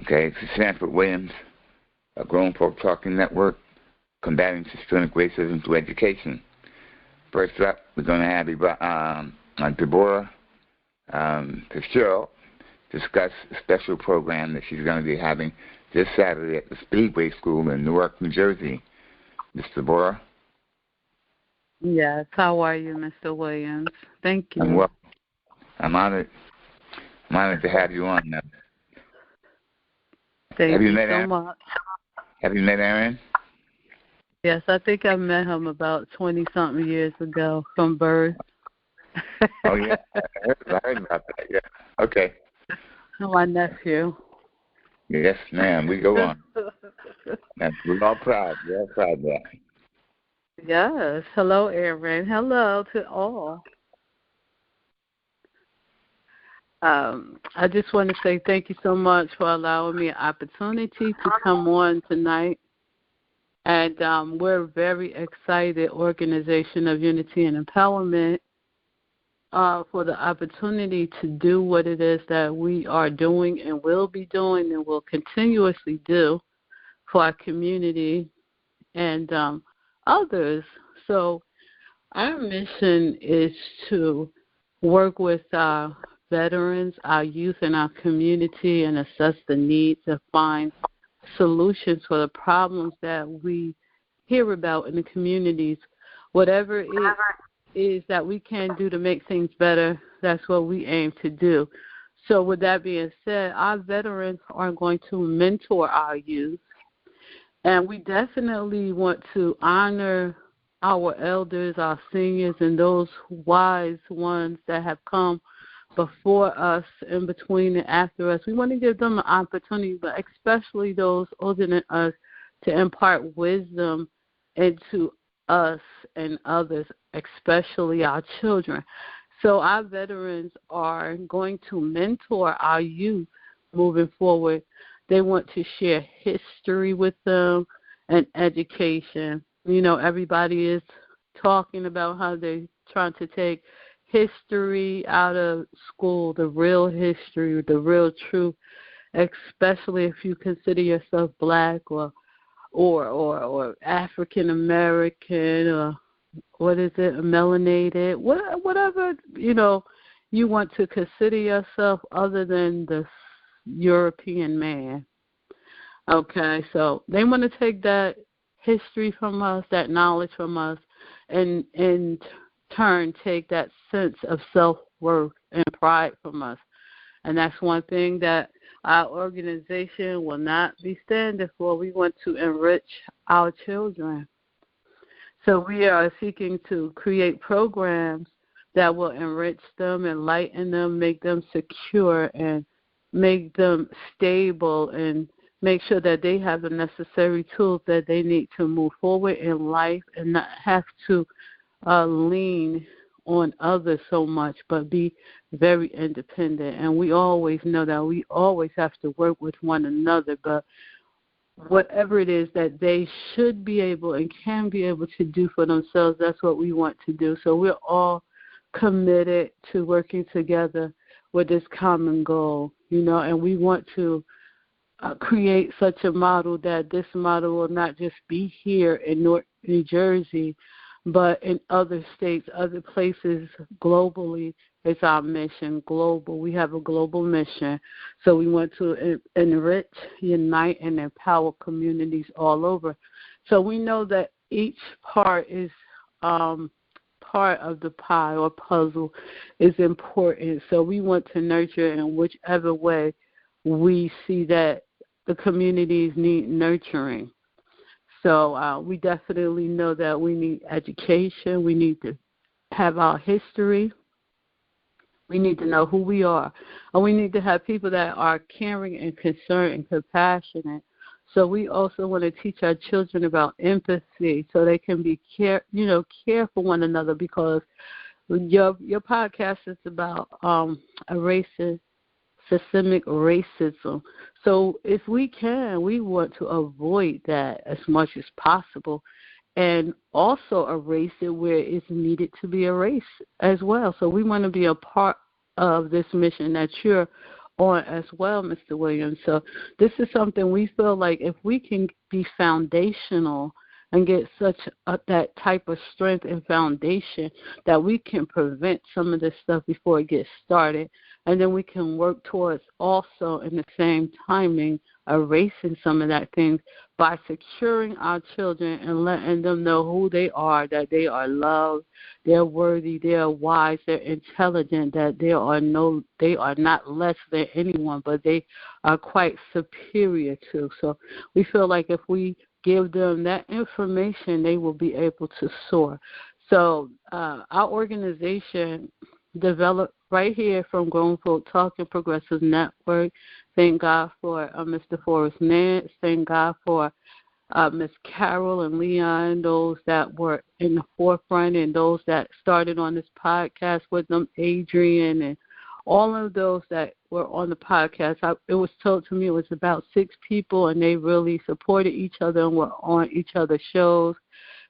Okay, it's the Sanford Williams, a Grown Folk Talking Network, combating systemic racism through education. First up, we're going to have Deborah Fitzgerald discuss a special program that she's going to be having this Saturday at the Speedway School in Newark, New Jersey. Ms. Deborah? Yes, how are you, Mr. Williams? Thank you. I'm well. I'm honored to have you on now. Thank you so much. Have you met Aaron? Yes, I think I met him about 20-something years ago from birth. Oh, yeah. I heard about that, yeah. Okay. My nephew. Yes, ma'am. We go on. We're all proud. We're all proud of that. Yes. Hello, Aaron. Hello to all. I just want to say thank you so much for allowing me an opportunity to come on tonight. And we're a very excited organization of unity and empowerment for the opportunity to do what it is that we are doing and will be doing and will continuously do for our community and others. So our mission is to work with our veterans, our youth, and our community and assess the needs and find solutions for the problems that we hear about in the communities. Whatever it is that we can do to make things better, that's what we aim to do. So with that being said, our veterans are going to mentor our youth, and we definitely want to honor our elders, our seniors, and those wise ones that have come before us, in between and after us. We want to give them an opportunity, but especially those older than us, to impart wisdom into us and others, especially our children. So our veterans are going to mentor our youth moving forward. They want to share history with them and education. You know, everybody is talking about how they're trying to take history out of school, the real history, the real truth, especially if you consider yourself black or African American, or melanated, whatever, you want to consider yourself other than the European man. Okay, so they want to take that history from us, that knowledge from us, and in turn take that sense of self-worth and pride from us. And that's one thing that our organization will not be standing for. We want to enrich our children. So we are seeking to create programs that will enrich them, enlighten them, make them secure, and make them stable, and make sure that they have the necessary tools that they need to move forward in life and not have to lean on others so much, but be very independent. And we always know that we always have to work with one another, but whatever it is that they should be able and can be able to do for themselves, that's what we want to do. So we're all committed to working together with this common goal, and we want to create such a model that this model will not just be here in New Jersey, but in other states, other places globally. It's our mission, global. We have a global mission. So we want to enrich, unite, and empower communities all over. So we know that each part is part of the pie or puzzle is important. So we want to nurture in whichever way we see that the communities need nurturing. So we definitely know that we need education. We need to have our history. We need to know who we are. And we need to have people that are caring and concerned and compassionate. So we also want to teach our children about empathy so they can be care for one another, because your podcast is about systemic racism. So if we can, we want to avoid that as much as possible, and also erase it where it's needed to be erased as well. So we want to be a part of this mission that you're on as well, Mr. Williams. So this is something we feel like if we can be foundational and get that type of strength and foundation, that we can prevent some of this stuff before it gets started. And then we can work towards also in the same timing erasing some of that things by securing our children and letting them know who they are, that they are loved, they're worthy, they're wise, they're intelligent, that they are not less than anyone, but they are quite superior to. So we feel like if we give them that information, they will be able to soar. So our organization developed right here from Grown Folk Talking Progressive Network. Thank God for Mr. Forrest Nance. Thank God for Miss Carol and Leon, those that were in the forefront and those that started on this podcast with them, Adrian, and all of those that were on the podcast. It was told to me it was about 6 people, and they really supported each other and were on each other's shows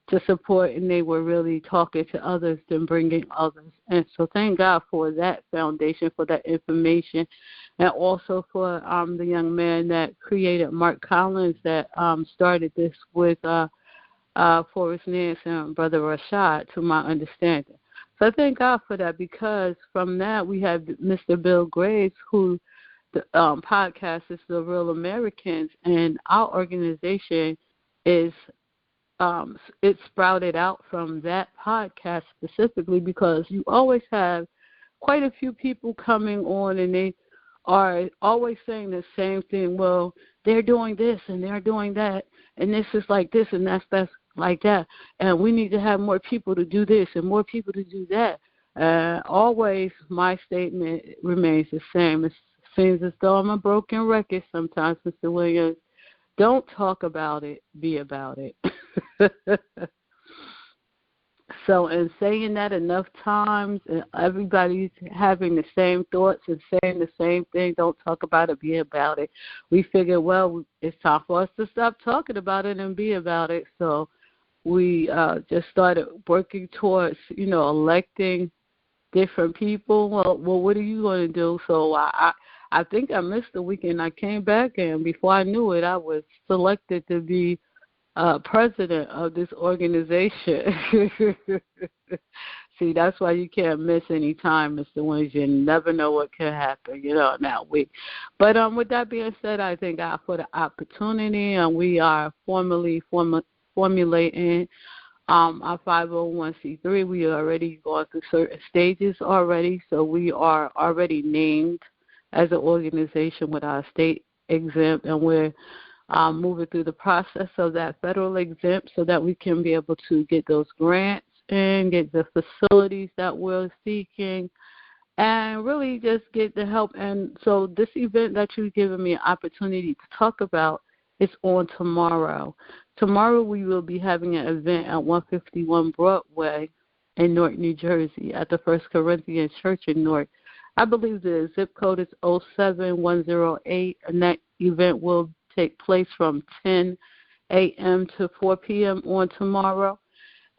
to support, and they were really talking to others and bringing others. And so thank God for that foundation, for that information, and also for the young man that created Mark Collins that started this with Forrest Nance and Brother Rashad, to my understanding. So I thank God for that, because from that we have Mr. Bill Graves, who the podcast is The Real Americans, and our organization is it sprouted out from that podcast specifically, because you always have quite a few people coming on and they are always saying the same thing. Well, they're doing this and they're doing that, and this is like this and that's like that, and we need to have more people to do this and more people to do that. Always my statement remains the same. It seems as though I'm a broken record sometimes, Mr. Williams. Don't talk about it, be about it. So in saying that enough times, and everybody's having the same thoughts and saying the same thing, don't talk about it, be about it. We figured, well, it's time for us to stop talking about it and be about it. So we just started working towards, electing different people. Well, what are you going to do? So I think I missed the weekend. I came back, and before I knew it, I was selected to be president of this organization. See, that's why you can't miss any time, Mr. Williams. You never know what can happen, that week. But with that being said, I thank God for the opportunity, and we are formulating our 501c3. We are already going through certain stages already, so we are already named as an organization with our state exempt, and we're moving through the process of that federal exempt so that we can be able to get those grants and get the facilities that we're seeking and really just get the help. And so this event that you've given me an opportunity to talk about is on tomorrow. Tomorrow we will be having an event at 151 Broadway in Newark, New Jersey, at the First Corinthians Church in Newark. I believe the zip code is 07108, and that event will take place from 10 a.m. to 4 p.m. on tomorrow.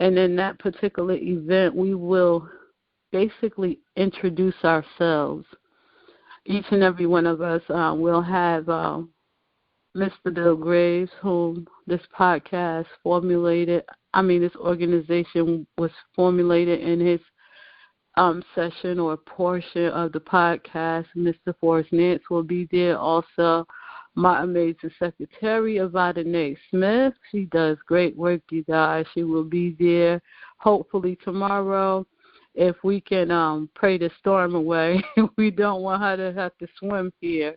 And in that particular event, we will basically introduce ourselves. Each and every one of us will have Mr. Bill Graves, whom this organization was formulated in his session or portion of the podcast. Mr. Forrest Nance will be there also. My amazing secretary, Avada Smith. She does great work, you guys. She will be there hopefully tomorrow. If we can pray the storm away, we don't want her to have to swim here.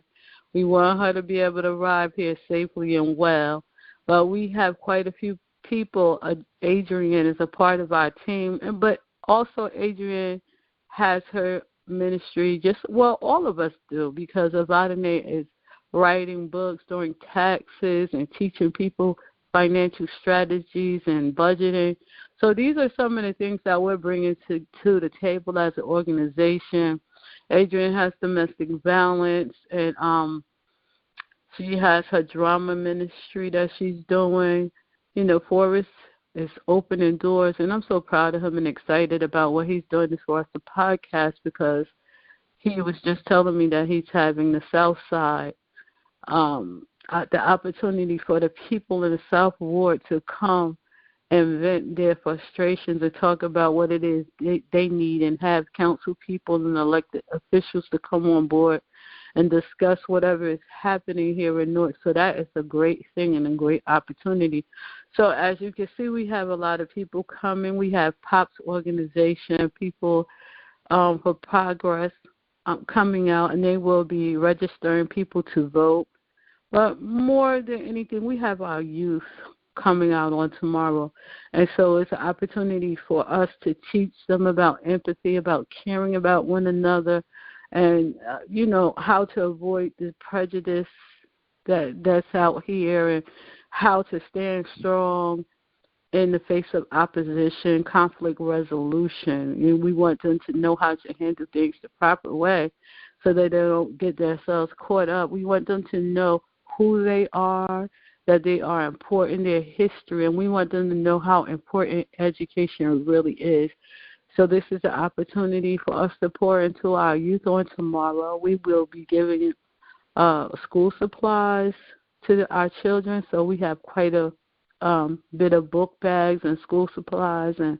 We want her to be able to arrive here safely and well. But we have quite a few people. Adrian is a part of our team, but also Adrian has her ministry. All of us do, because Avada is writing books, doing taxes, and teaching people financial strategies and budgeting. So these are some of the things that we're bringing to the table as an organization. Adrienne has domestic violence, and she has her drama ministry that she's doing. Forrest is opening doors, and I'm so proud of him and excited about what he's doing as far as the podcast, because he was just telling me that he's having the South Side, the opportunity for the people in the South Ward to come and vent their frustrations and talk about what it is they need, and have council people and elected officials to come on board and discuss whatever is happening here in North. So that is a great thing and a great opportunity. So as you can see, we have a lot of people coming. We have POP's organization, people for Progress coming out, and they will be registering people to vote. But more than anything, we have our youth coming out on tomorrow. And so it's an opportunity for us to teach them about empathy, about caring about one another, and, how to avoid the prejudice that's out here, and how to stand strong in the face of opposition, conflict resolution. And we want them to know how to handle things the proper way so that they don't get themselves caught up. We want them to know who they are, that they are important, their history, and we want them to know how important education really is. So this is an opportunity for us to pour into our youth on tomorrow. We will be giving school supplies to our children, so we have quite a bit of book bags and school supplies, and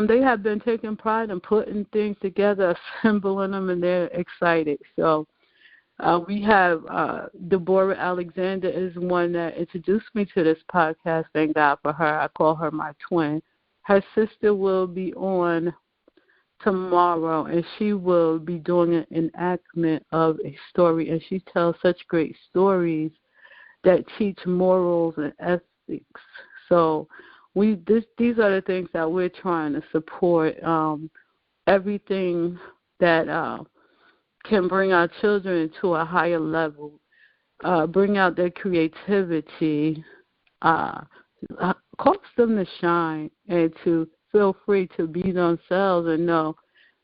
they have been taking pride in putting things together, assembling them, and they're excited. So we have Deborah Alexander is one that introduced me to this podcast. Thank God for her. I call her my twin. Her sister will be on tomorrow, and she will be doing an enactment of a story, and she tells such great stories that teach morals and ethics. So these are the things that we're trying to support, everything that can bring our children to a higher level, bring out their creativity, cause them to shine, and to feel free to be themselves and know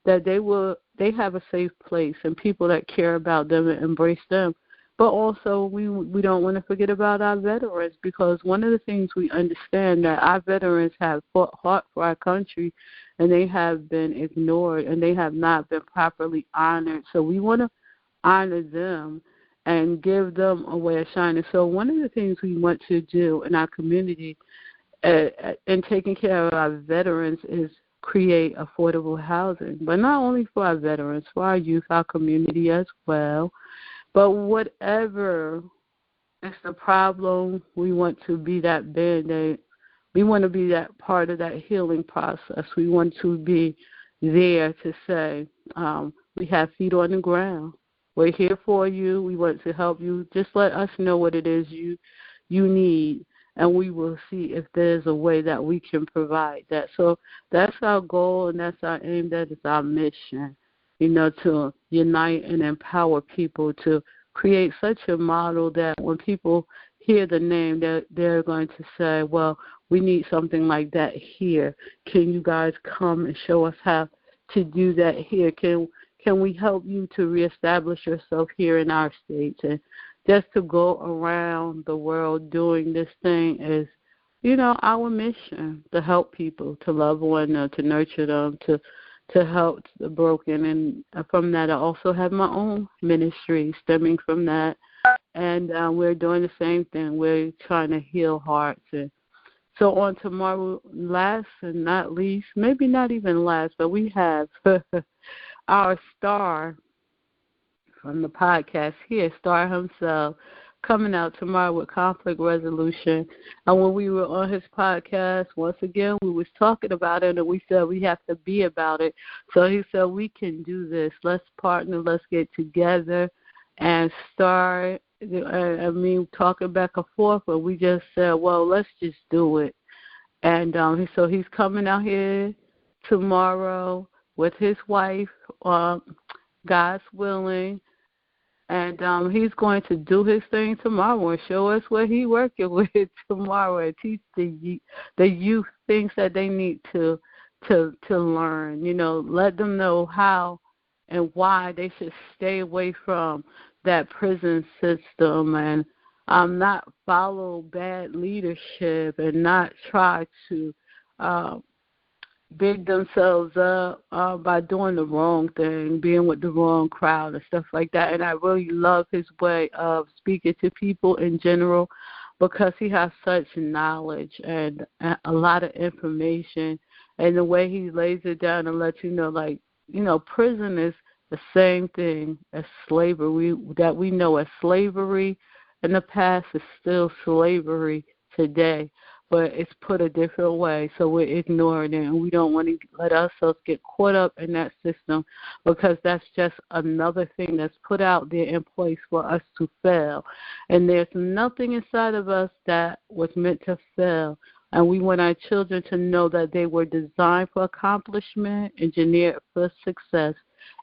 that they have a safe place and people that care about them and embrace them. But also we don't want to forget about our veterans, because one of the things we understand that our veterans have fought hard for our country, and they have been ignored, and they have not been properly honored. So we want to honor them and give them a way of shining. So one of the things we want to do in our community in taking care of our veterans is create affordable housing, but not only for our veterans, for our youth, our community as well. But whatever is the problem, we want to be that Band-Aid. We want to be that part of that healing process. We want to be there to say, we have feet on the ground. We're here for you. We want to help you. Just let us know what it is you need, and we will see if there's a way that we can provide that. So that's our goal, and that's our aim. That is our mission, to unite and empower people to create such a model that when people hear the name, they're going to say, well, we need something like that here. Can you guys come and show us how to do that here? Can we help you to reestablish yourself here in our state? And just to go around the world doing this thing is, our mission, to help people, to love one another, to nurture them, to help the broken. And from that, I also have my own ministry stemming from that. And we're doing the same thing. We're trying to heal hearts. And so on tomorrow, last and not least, maybe not even last, but we have our star from the podcast here, Star himself, coming out tomorrow with conflict resolution. And when we were on his podcast, once again, we was talking about it, and we said we have to be about it. So he said, we can do this. Let's partner. Let's get together and start. Talking back and forth, but we just said, well, let's just do it. And so he's coming out here tomorrow with his wife, God's willing, and he's going to do his thing tomorrow and show us what he's working with tomorrow, and teach the youth things that they need to learn. Let them know how and why they should stay away from that prison system, and not follow bad leadership, and not try to big themselves up by doing the wrong thing, being with the wrong crowd and stuff like that. And I really love his way of speaking to people in general because he has such knowledge and a lot of information. And the way he lays it down and lets you know, like, you know, prison is the same thing as slavery, that we know as slavery in the past is still slavery today, but it's put a different way, so we're ignoring it, and we don't want to let ourselves get caught up in that system because that's just another thing that's put out there in place for us to fail. And there's nothing inside of us that was meant to fail, and we want our children to know that they were designed for accomplishment, engineered for success,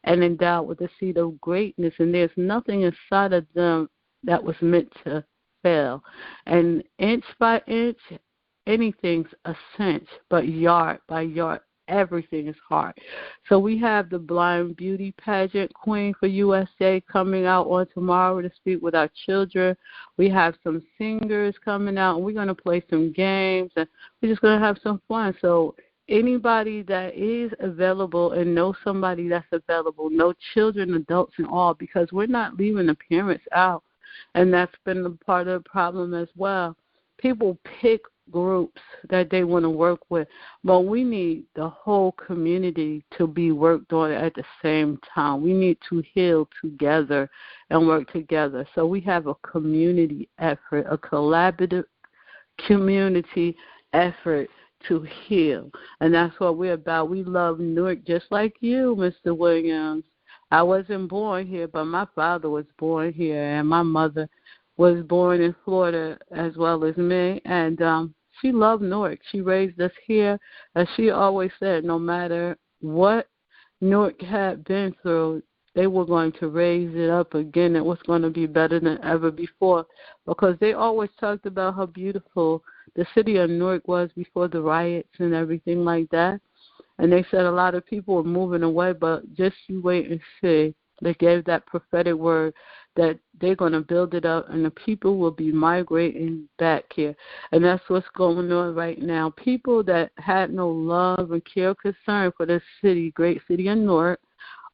and endowed with a seed of greatness, and there's nothing inside of them that was meant to fail. And inch by inch, anything's a cinch, but yard by yard, everything is hard. So we have the Blind Beauty Pageant Queen for USA coming out on tomorrow to speak with our children. We have some singers coming out, and we're going to play some games, and we're just going to have some fun. So anybody that is available and know somebody that's available, know children, adults, and all, because we're not leaving the parents out, and that's been a part of the problem as well. People pick groups that they want to work with, but we need the whole community to be worked on at the same time. We need to heal together and work together. So we have a community effort, a collaborative community effort to heal, and that's what we're about. We love Newark just like you, Mr. Williams. I wasn't born here, but my father was born here, and my mother was born in Florida as well as me, and she loved Newark. She raised us here, and she always said no matter what Newark had been through, they were going to raise it up again. It was going to be better than ever before, because they always talked about how beautiful the city of Newark was before the riots and everything like that. And they said a lot of people were moving away, but just you wait and see. They gave that prophetic word that they're going to build it up and the people will be migrating back here. And that's what's going on right now. People that had no love and care or concern for this city, great city of Newark,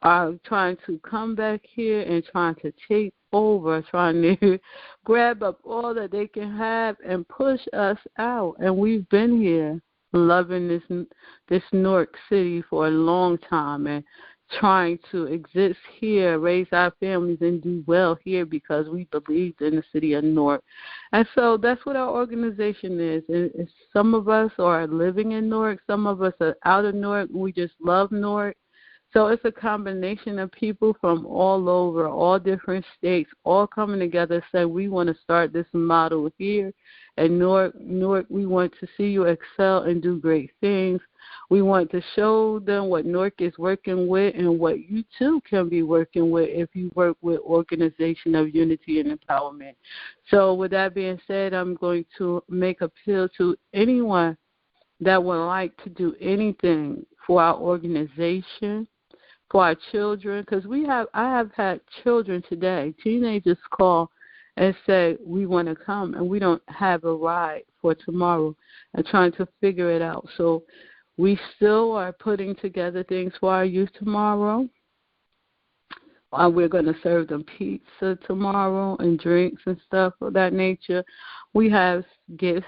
are trying to come back here and trying to take over, trying to grab up all that they can have and push us out. And we've been here loving this Newark City for a long time and trying to exist here, raise our families, and do well here because we believed in the city of Newark. And so that's what our organization is. And some of us are living in Newark. Some of us are out of Newark. We just love Newark. So it's a combination of people from all over, all different states, all coming together and say we want to start this model here. And Newark, we want to see you excel and do great things. We want to show them what Newark is working with and what you too can be working with if you work with Organization of Unity and Empowerment. So with that being said, I'm going to make appeal to anyone that would like to do anything for our organization, for our children, because I have had children today, teenagers call and say we want to come and we don't have a ride for tomorrow and trying to figure it out. So we still are putting together things for our youth tomorrow. We're going to serve them pizza tomorrow and drinks and stuff of that nature. We have gifts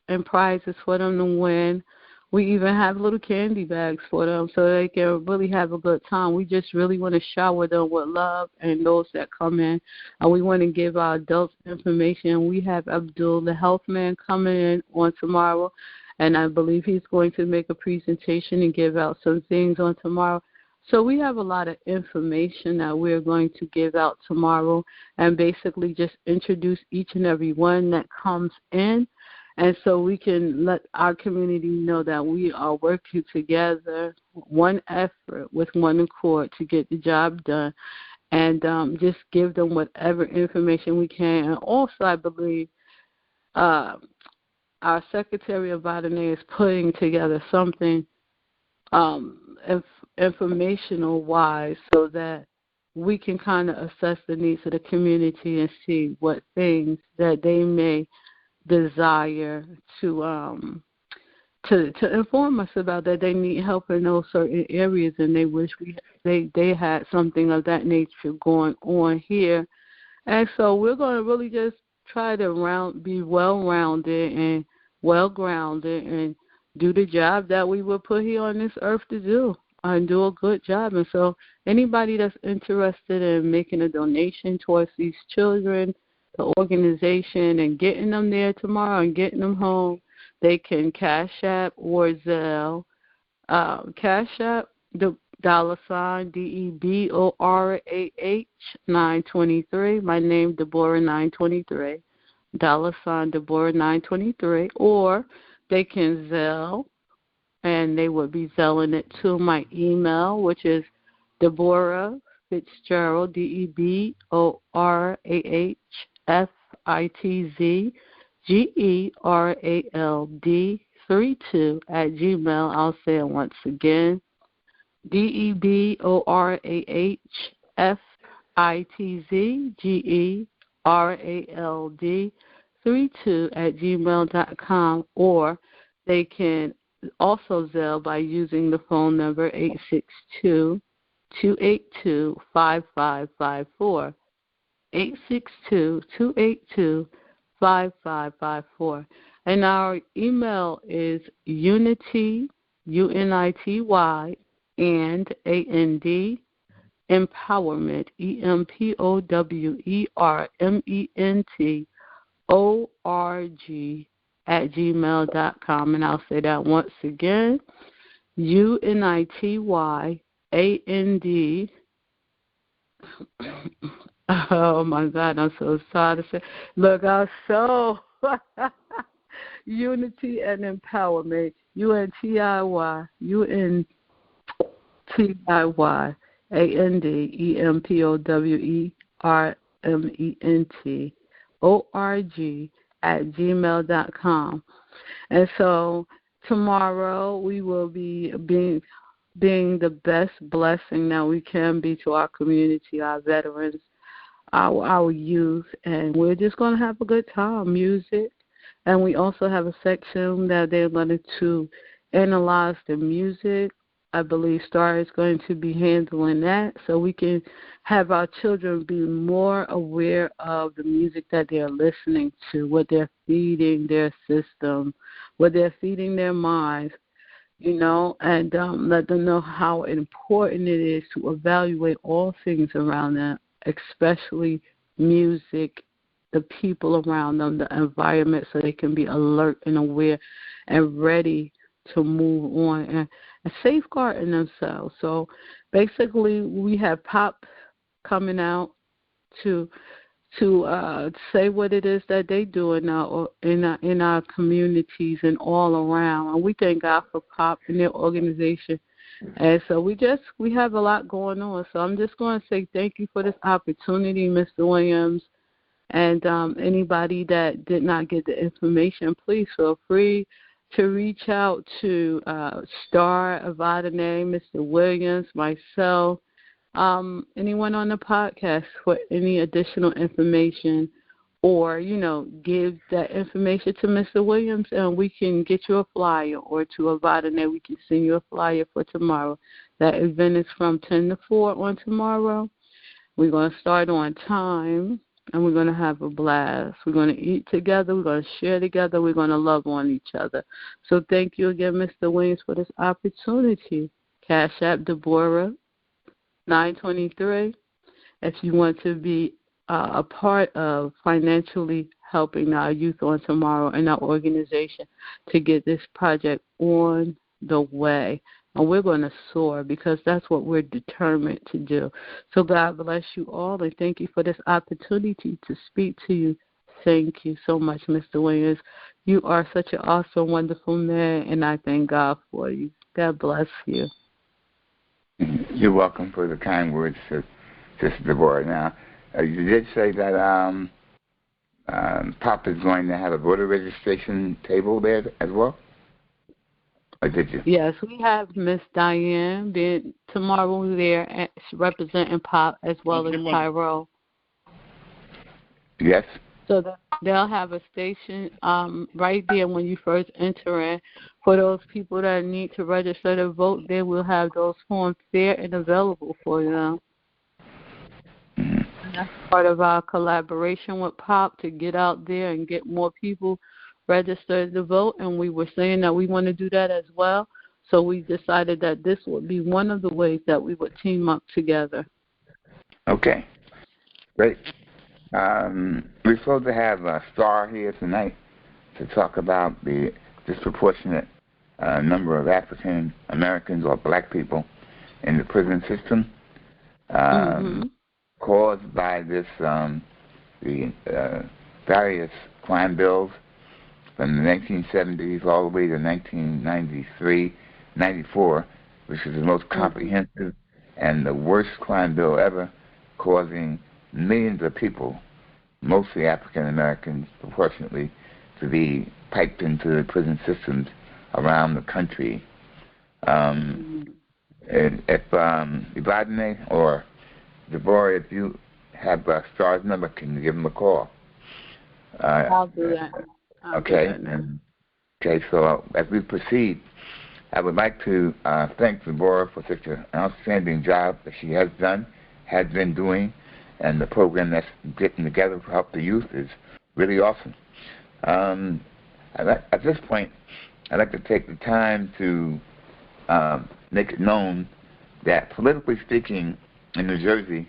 and prizes for them to win. We even have little candy bags for them so they can really have a good time. We just really want to shower them with love and those that come in. And we want to give our adults information. We have Abdul, the health man, coming in on tomorrow. And I believe he's going to make a presentation and give out some things on tomorrow. So we have a lot of information that we're going to give out tomorrow and basically just introduce each and every one that comes in. And so we can let our community know that we are working together, one effort with one accord to get the job done, and just give them whatever information we can. And also, I believe our Secretary of Botany is putting together something informational-wise so that we can kind of assess the needs of the community and see what things that they may desire to to inform us about that they need help in those certain areas, and they wish they had something of that nature going on here. And so we're going to really just try to be well-rounded and well-grounded and do the job that we were put here on this earth to do and do a good job. And so anybody that's interested in making a donation towards these children, the organization, and getting them there tomorrow and getting them home, they can Cash App or Zelle. Cash App, the $ DEBORAH 923. My name, Deborah 923. $ Deborah 923. Or they can Zelle, and they would be Zelling it to my email, which is Deborah Fitzgerald, DEBORAHFITZGERALD 32 @ I'll say it once again. DEBORAHFITZGERALD 32 @gmail.com, or they can also Zelle by using the phone number 862-282-5554. 862-282-5554. And our email is unity, UNITY, and AND, empowerment, EMPOWERMENT, ORG @gmail.com. And I'll say that once again, UNITY, AND, oh my God, I'm so sorry to say. Look, I'm so unity and empowerment, UNTIY, UNTIY, AND, EMPOWERMENT, ORG @gmail.com. And so tomorrow we will be being the best blessing that we can be to our community, our veterans, our youth, and we're just going to have a good time, music. And we also have a section that they're going to analyze the music. I believe Star is going to be handling that, so we can have our children be more aware of the music that they're listening to, what they're feeding their system, what they're feeding their minds, and let them know how important it is to evaluate all things around them, especially music, the people around them, the environment, so they can be alert and aware and ready to move on and safeguarding themselves. So basically we have pop coming out to say what it is that they do in our communities and all around. And we thank God for pop and their organization. And so we have a lot going on. So I'm just going to say thank you for this opportunity, Mr. Williams. And anybody that did not get the information, please feel free to reach out to Star, Avadane, Mr. Williams, myself, anyone on the podcast for any additional information, or, give that information to Mr. Williams and we can get you a flyer, or to Avadane, we can send you a flyer for tomorrow. That event is from 10 to 4 on tomorrow. We're going to start on time. And we're going to have a blast. We're going to eat together. We're going to share together. We're going to love on each other. So thank you again, Mr. Williams, for this opportunity. Cash App Deborah 923. If you want to be a part of financially helping our youth on tomorrow and our organization to get this project on the way. And we're going to soar because that's what we're determined to do. So God bless you all, and thank you for this opportunity to speak to you. Thank you so much, Mr. Williams. You are such an awesome, wonderful man, and I thank God for you. God bless you. You're welcome for the kind words, Sister Deborah. Now, you did say that Pop is going to have a voter registration table there as well? Or did you? Yes, we have Miss Diane tomorrow there representing Pop as well as Tyro. Yes. So they'll have a station right there when you first enter in for those people that need to register to vote, they will have those forms there and available for them. And that's part of our collaboration with POP to get out there and get more people registered to vote. And we were saying that we want to do that as well. So we decided that this would be one of the ways that we would team up together. Okay, great. We're supposed to have Star here tonight to talk about the disproportionate number of African Americans or black people in the prison system caused by this the various crime bills from the 1970s all the way to 1994, which is the most comprehensive and the worst crime bill ever, causing millions of people, mostly African Americans, proportionately, to be piped into the prison systems around the country. And if Ibadne or Deborah, if you have Star's number, can you give him a call? I'll do that. Okay, so as we proceed, I would like to thank Deborah for such an outstanding job that she has done, has been doing, and the program that's getting together to help the youth is really awesome. At this point, I'd like to take the time to make it known that, politically speaking, in New Jersey,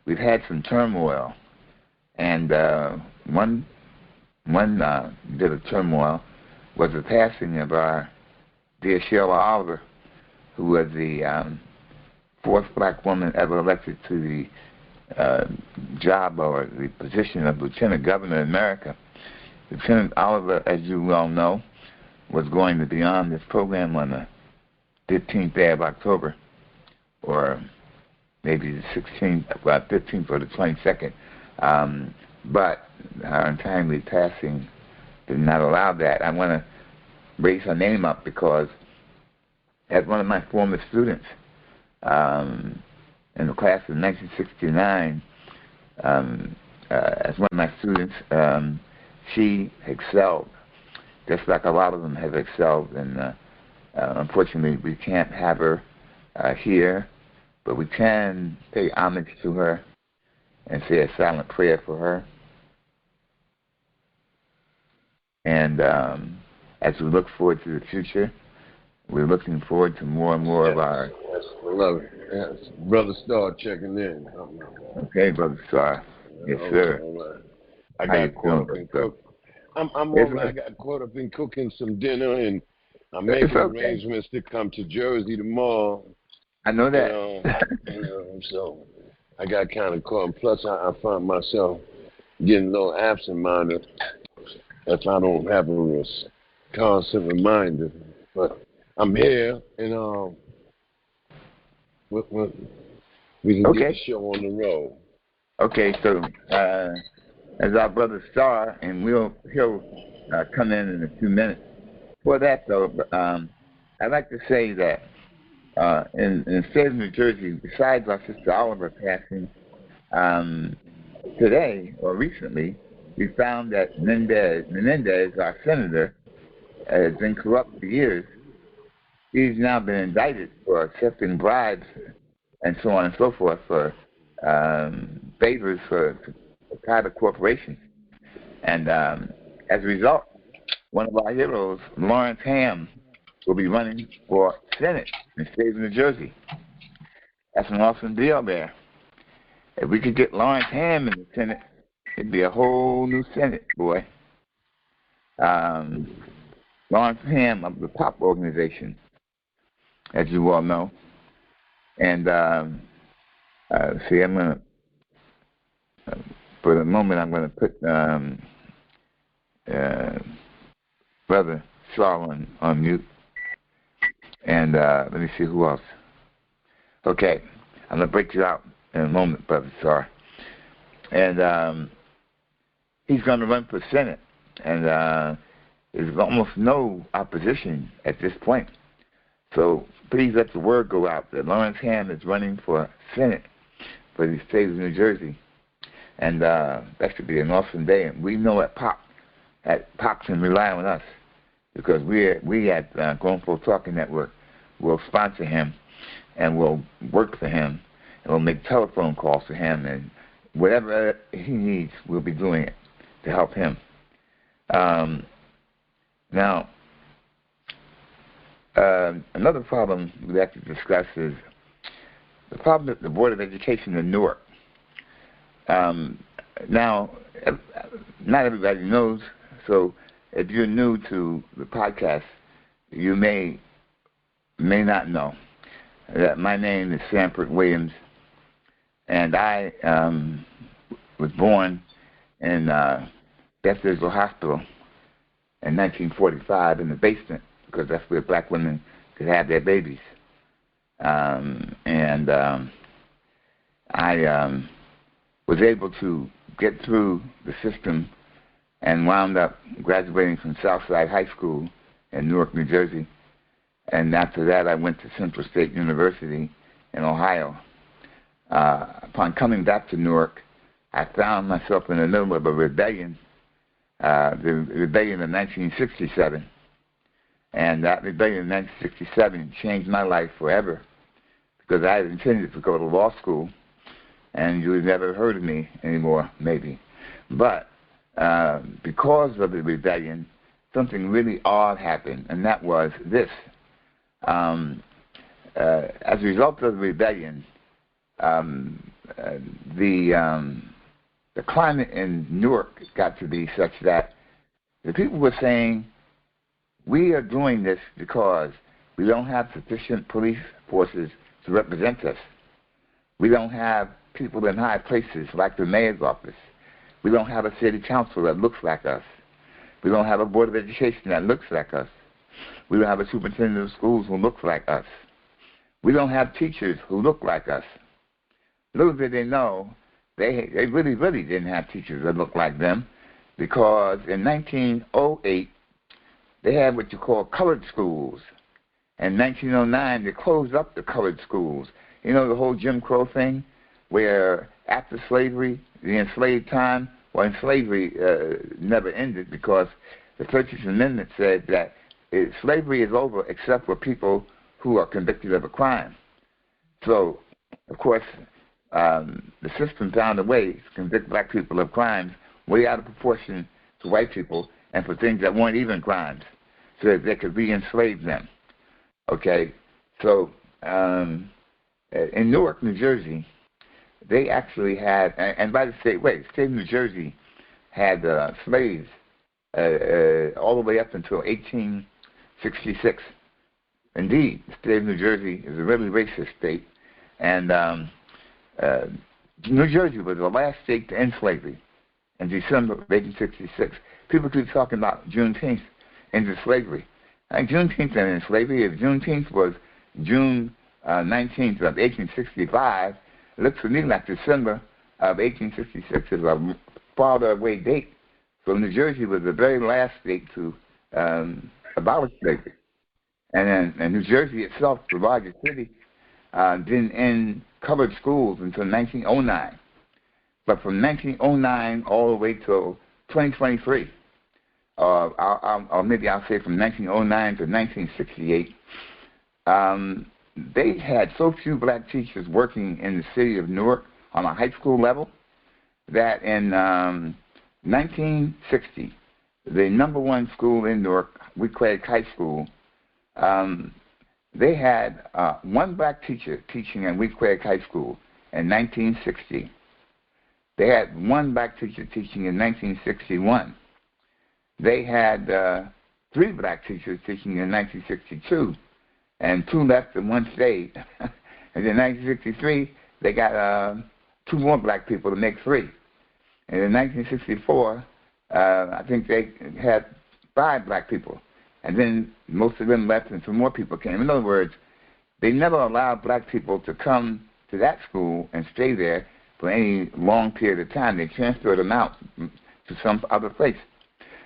we've had some turmoil, and one bit of turmoil was the passing of our dear Sheila Oliver, who was the fourth black woman ever elected to the job or the position of Lieutenant Governor of America. Lieutenant Oliver, as you well know, was going to be on this program on the 15th day of October, or maybe the 16th, 15th or the 22nd. But her untimely passing did not allow that. I want to raise her name up because, as one of my former students in the class of 1969, as one of my students, she excelled, just like a lot of them have excelled. And unfortunately, we can't have her here, but we can pay homage to her and say a silent prayer for her. And as we look forward to the future, we're looking forward to more and more of our... Yes, I love it. Yes. Brother Star checking in. Okay, Brother Star. Yes, sir. All right. I got caught up in cooking. I'm all right. I got caught up in cooking some dinner, and I'm making arrangements to come to Jersey tomorrow. I know that. So I got kind of caught. Plus, I find myself getting a little absent-minded if I don't have a constant reminder. But I'm here, and we can get the show on the road. Okay, so as our brother Star, and he'll come in a few minutes. For that, though, I'd like to say that in the state of New Jersey, besides our sister Oliver passing, today or recently, we found that Menendez, our senator, has been corrupt for years. He's now been indicted for accepting bribes and so on and so forth for favors for private corporations. And as a result, one of our heroes, Lawrence Ham, will be running for Senate in the state of New Jersey. That's an awesome deal there. If we could get Lawrence Ham in the Senate, it'd be a whole new Senate, boy. Lawrence Ham of the POP organization, as you all know. And see, I'm going to, for the moment, I'm going to put Brother Shaw on mute. And let me see who else. Okay, I'm going to break you out in a moment, Brother Shaw. And he's going to run for Senate. And there's almost no opposition at this point. So please let the word go out that Lawrence Ham is running for Senate for the state of New Jersey. And that should be an awesome day. And we know at POP can rely on us because we at Grown Folk Talking Network will sponsor him and will work for him and we'll make telephone calls to him, and whatever he needs, we'll be doing it to help him. Now, another problem we have to discuss is the problem at the Board of Education in Newark. Now, not everybody knows, so if you're new to the podcast, you may not know that my name is Sanford Williams, and I was born in Bethesda Hospital in 1945 in the basement, because that's where black women could have their babies. I was able to get through the system and wound up graduating from Southside High School in Newark, New Jersey. And after that, I went to Central State University in Ohio. Upon coming back to Newark, I found myself in the middle of a rebellion, the rebellion of 1967. And that rebellion in 1967 changed my life forever, because I had intended to go to law school, and you would never heard of me anymore, maybe. But because of the rebellion, something really odd happened, and that was this. As a result of the rebellion, the climate in Newark got to be such that the people were saying, we are doing this because we don't have sufficient police forces to represent us. We don't have people in high places like the mayor's office. We don't have a city council that looks like us. We don't have a board of education that looks like us. We don't have a superintendent of schools who looks like us. We don't have teachers who look like us. Little did they know, they really, really didn't have teachers that looked like them, because in 1908, they had what you call colored schools. In 1909, they closed up the colored schools. You know the whole Jim Crow thing, where after slavery, the enslaved time, well, slavery never ended, because the 13th Amendment said that slavery is over except for people who are convicted of a crime. So, of course, the system found a way to convict black people of crimes way out of proportion to white people, and for things that weren't even crimes, so that they could re-enslave them. Okay? So, in Newark, New Jersey, they actually had, and by the state of New Jersey had slaves all the way up until 1866. Indeed, the state of New Jersey is a really racist state, and New Jersey was the last state to end slavery in December of 1866. People keep talking about Juneteenth ended slavery. I think Juneteenth ended slavery. If Juneteenth was June 19th of 1865, it looks to me like December of 1866 is a farther away date. So New Jersey was the very last state to abolish slavery. And New Jersey itself, the largest city, didn't end colored schools until 1909. But from 1909 all the way till 2023, or maybe I'll say from 1909 to 1968, they had so few black teachers working in the city of Newark on a high school level that in 1960, the number one school in Newark, Weequahic High School, they had one black teacher teaching in Weequahic High School in 1960. They had one black teacher teaching in 1961. They had 3 black teachers teaching in 1962, and 2 left and 1 stayed. And in 1963, they got 2 more black people to make 3. And in 1964, I think they had 5 black people. And then most of them left and some more people came. In other words, they never allowed black people to come to that school and stay there for any long period of time. They transferred them out to some other place.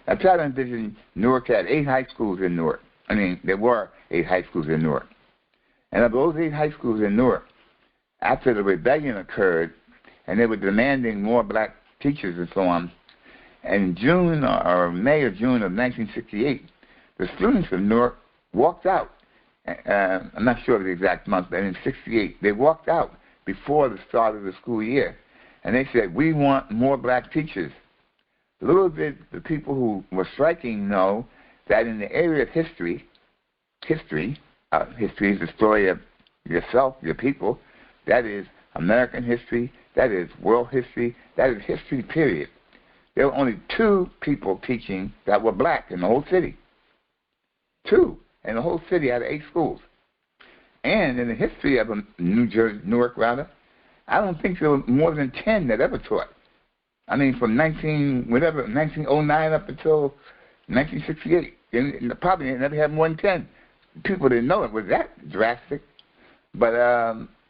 Now try to envision Newark had 8 high schools in Newark. I mean, there were 8 high schools in Newark. And of those 8 high schools in Newark, after the rebellion occurred, and they were demanding more black teachers and so on, in June or May or June of 1968, the students of Newark walked out. I'm not sure of the exact month, but in '68, they walked out before the start of the school year. And they said, we want more black teachers. Little did the people who were striking know that in the area of history is the story of yourself, your people. That is American history. That is world history. That is history, period. There were only 2 people teaching that were black in the whole city. 2 in the whole city out of 8 schools. And in the history of Newark, I don't think there were more than 10 that ever taught. I mean, from 1909 up until 1968, and probably never had more than 10. People didn't know it was that drastic. But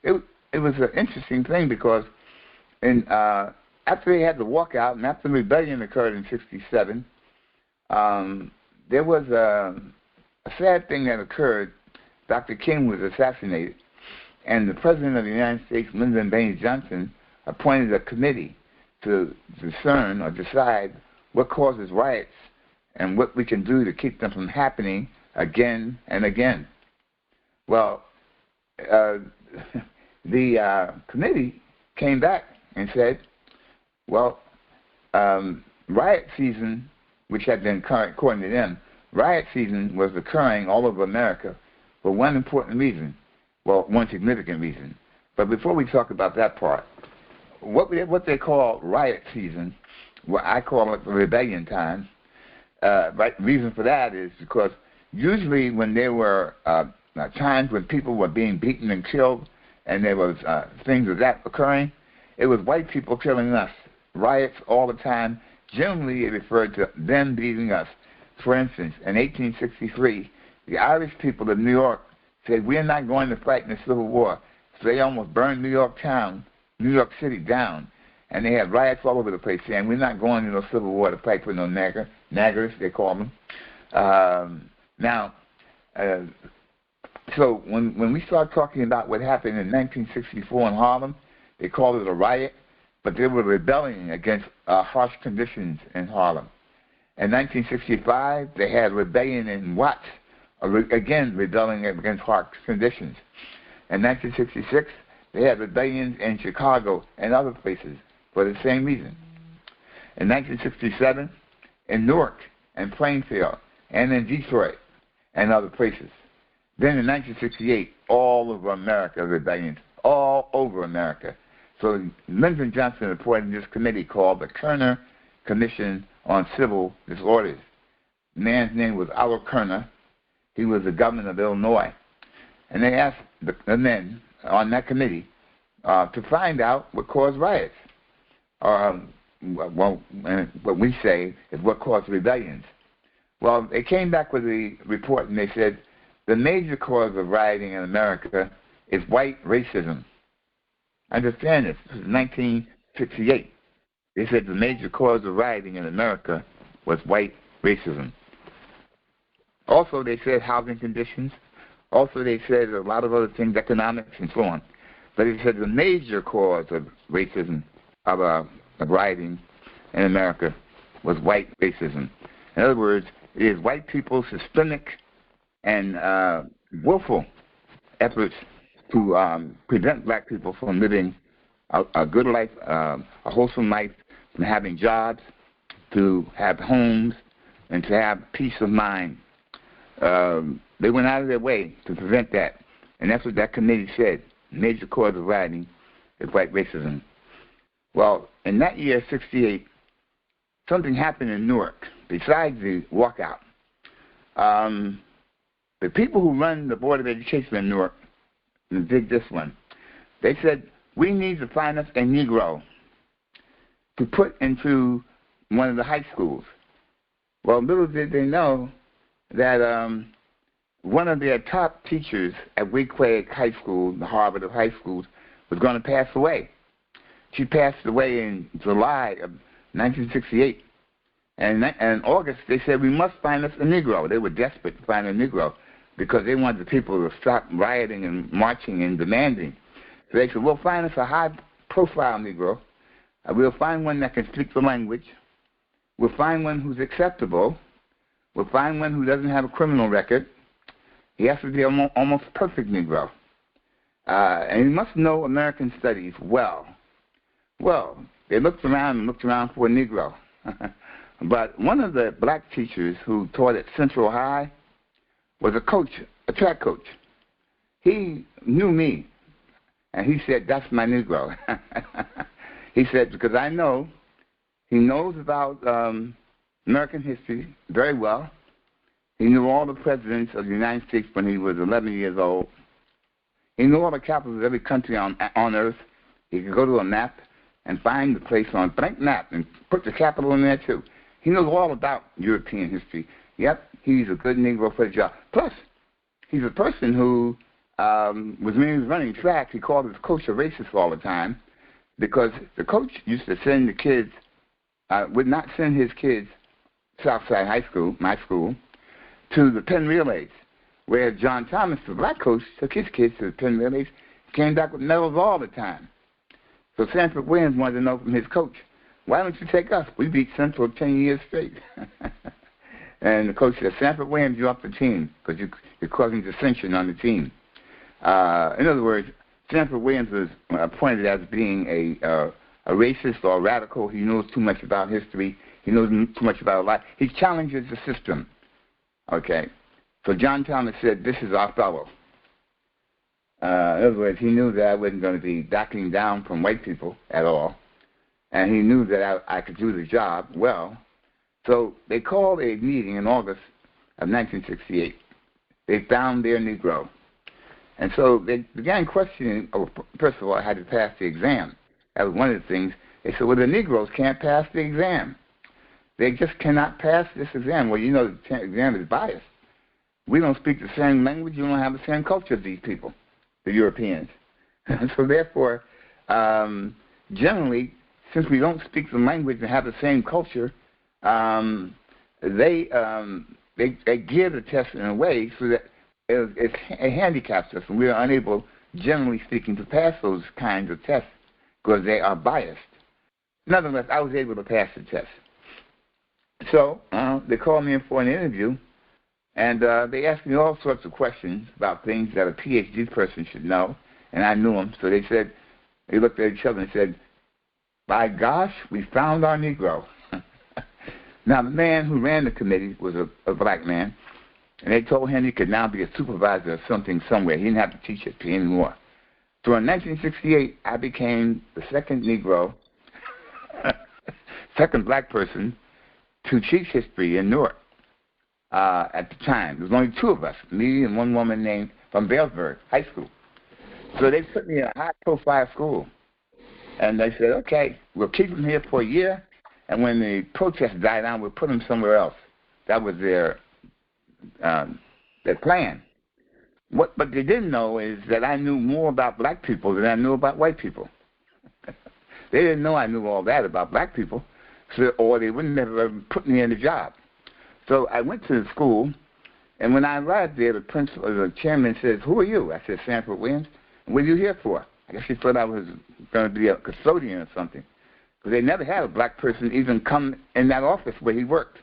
it was an interesting thing because after they had the walkout and after the rebellion occurred in '67, there was a sad thing that occurred. Dr. King was assassinated, and the President of the United States, Lyndon Baines Johnson, appointed a committee to discern or decide what causes riots and what we can do to keep them from happening again and again. Well, the committee came back and said, well, riot season, which had been current, according to them, riot season was occurring all over America for one important reason, well, one significant reason. But before we talk about that part, what they call riot season, what I call it the rebellion time, the reason for that is because usually when there were times when people were being beaten and killed and there was things of that occurring, it was white people killing us. Riots all the time. Generally, it referred to them beating us. For instance, in 1863, the Irish people of New York said, we're not going to fight in the Civil War. So they almost burned New York City down. And they had riots all over the place saying, we're not going to no Civil War to fight for no naggers, they call them. So when we start talking about what happened in 1964 in Harlem, they called it a riot, but they were rebelling against harsh conditions in Harlem. In 1965, they had rebellion in Watts, again rebelling against harsh conditions. In 1966, they had rebellions in Chicago and other places for the same reason. In 1967, in Newark and Plainfield and in Detroit and other places. Then in 1968, all over America, rebellions, all over America. So Lyndon Johnson appointed this committee called the Kerner Commission on Civil Disorders. The man's name was Oliver Kerner. He was the governor of Illinois. And they asked the men on that committee to find out what caused riots. What we say is what caused rebellions. Well, they came back with a report and they said the major cause of rioting in America is white racism. Understand this. This is 1968. They said the major cause of rioting in America was white racism. Also, they said housing conditions. Also, they said a lot of other things, economics and so on. But they said the major cause of racism, of rioting in America, was white racism. In other words, it is white people's systemic and willful efforts to prevent black people from living a good life, a wholesome life, from having jobs, to have homes, and to have peace of mind. They went out of their way to prevent that. And that's what that committee said. Major cause of rioting is white racism. Well, in that year, 68, something happened in Newark besides the walkout. The people who run the Board of Education in Newark did this one. They said, we need to find us a Negro to put into one of the high schools. Well, little did they know that one of their top teachers at Weequahic High School, the Harvard of high schools, was going to pass away. She passed away in July of 1968. And in August, they said, we must find us a Negro. They were desperate to find a Negro because they wanted the people to stop rioting and marching and demanding. So they said, we'll find us a high-profile Negro. We'll find one that can speak the language. We'll find one who's acceptable. We'll find one who doesn't have a criminal record. He has to be almost perfect Negro. And he must know American studies well. Well, they looked around for a Negro. But one of the black teachers who taught at Central High was a track coach. He knew me, and he said, "That's my Negro." He said, because I know he knows about American history very well. He knew all the presidents of the United States when he was 11 years old. He knew all the capitals of every country on earth. He could go to a map and find the place on a blank map and put the capital in there, too. He knows all about European history. Yep, he's a good Negro for the job. Plus, he's a person who, when he was running track, he called his coach a racist all the time because the coach used to send the kids, would not send his kids, Southside High School, my school, to the Penn Relays, where John Thomas, the black coach, took his kids to the Penn Relays, came back with medals all the time. So Sanford Williams wanted to know from his coach, why don't you take us? We beat Central 10 years straight. And the coach said, Sanford Williams, you're off the team because you're causing dissension on the team. In other words, Sanford Williams was appointed as being a racist or a radical. He knows too much about history. He knows too much about life. He challenges the system. Okay. So John Thomas said, this is our fellow. In other words, he knew that I wasn't going to be backing down from white people at all. And he knew that I could do the job well. So they called a meeting in August of 1968. They found their Negro. And so they began questioning, first of all, I had to pass the exam. That was one of the things. They said, well, the Negroes can't pass the exam. They just cannot pass this exam. Well, you know the exam is biased. We don't speak the same language. You don't have the same culture as these people, the Europeans. So therefore, generally, since we don't speak the language and have the same culture, they gear the test in a way so that it handicaps us, and we are unable, generally speaking, to pass those kinds of tests because they are biased. Nonetheless, I was able to pass the test. So they called me in for an interview, and they asked me all sorts of questions about things that a PhD person should know, and I knew them. So they said, they looked at each other and said, by gosh, we found our Negro. Now, the man who ran the committee was a black man, and they told him he could now be a supervisor of something somewhere. He didn't have to teach it anymore. So in 1968, I became the second Negro, second black person to teach history in Newark at the time. There was only two of us, me and one woman named from Vailsburg High School. So they put me in a high-profile school. And they said, okay, we'll keep him here for a year, and when the protests die down, we'll put him somewhere else. That was their plan. What they didn't know is that I knew more about black people than I knew about white people. They didn't know I knew all that about black people, or they wouldn't have put me in the job. So I went to the school, and when I arrived there, the chairman says, who are you? I said, Sanford Williams. And what are you here for? I guess he thought I was going to be a custodian or something, because they never had a black person even come in that office where he worked.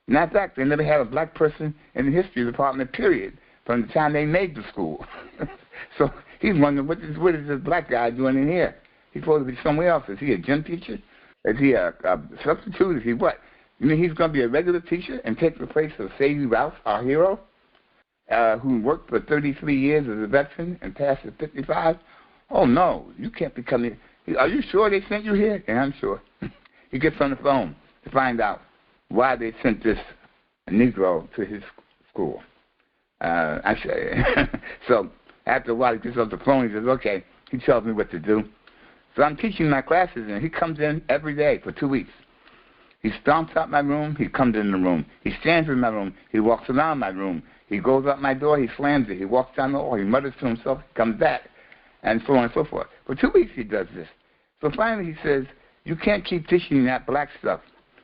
Matter of fact, they never had a black person in the history department, period, from the time they made the school. So he's wondering, what is this black guy doing in here? He's supposed to be somewhere else. Is he a gym teacher? Is he a substitute? Is he what? You mean he's going to be a regular teacher and take the place of Sadie Rouse, our hero, who worked for 33 years as a veteran and passed at 55? Oh, no, you can't be coming. Are you sure they sent you here? Yeah, I'm sure. He gets on the phone to find out why they sent this Negro to his school. So after a while, he gets off the phone. He says, okay. He tells me what to do. So I'm teaching my classes, and he comes in every day for 2 weeks. He stomps out my room. He comes in the room. He stands in my room. He walks around my room. He goes out my door. He slams it. He walks down the hall. He mutters to himself. He comes back. And so on and so forth. For 2 weeks he does this. So finally he says, you can't keep teaching that black stuff.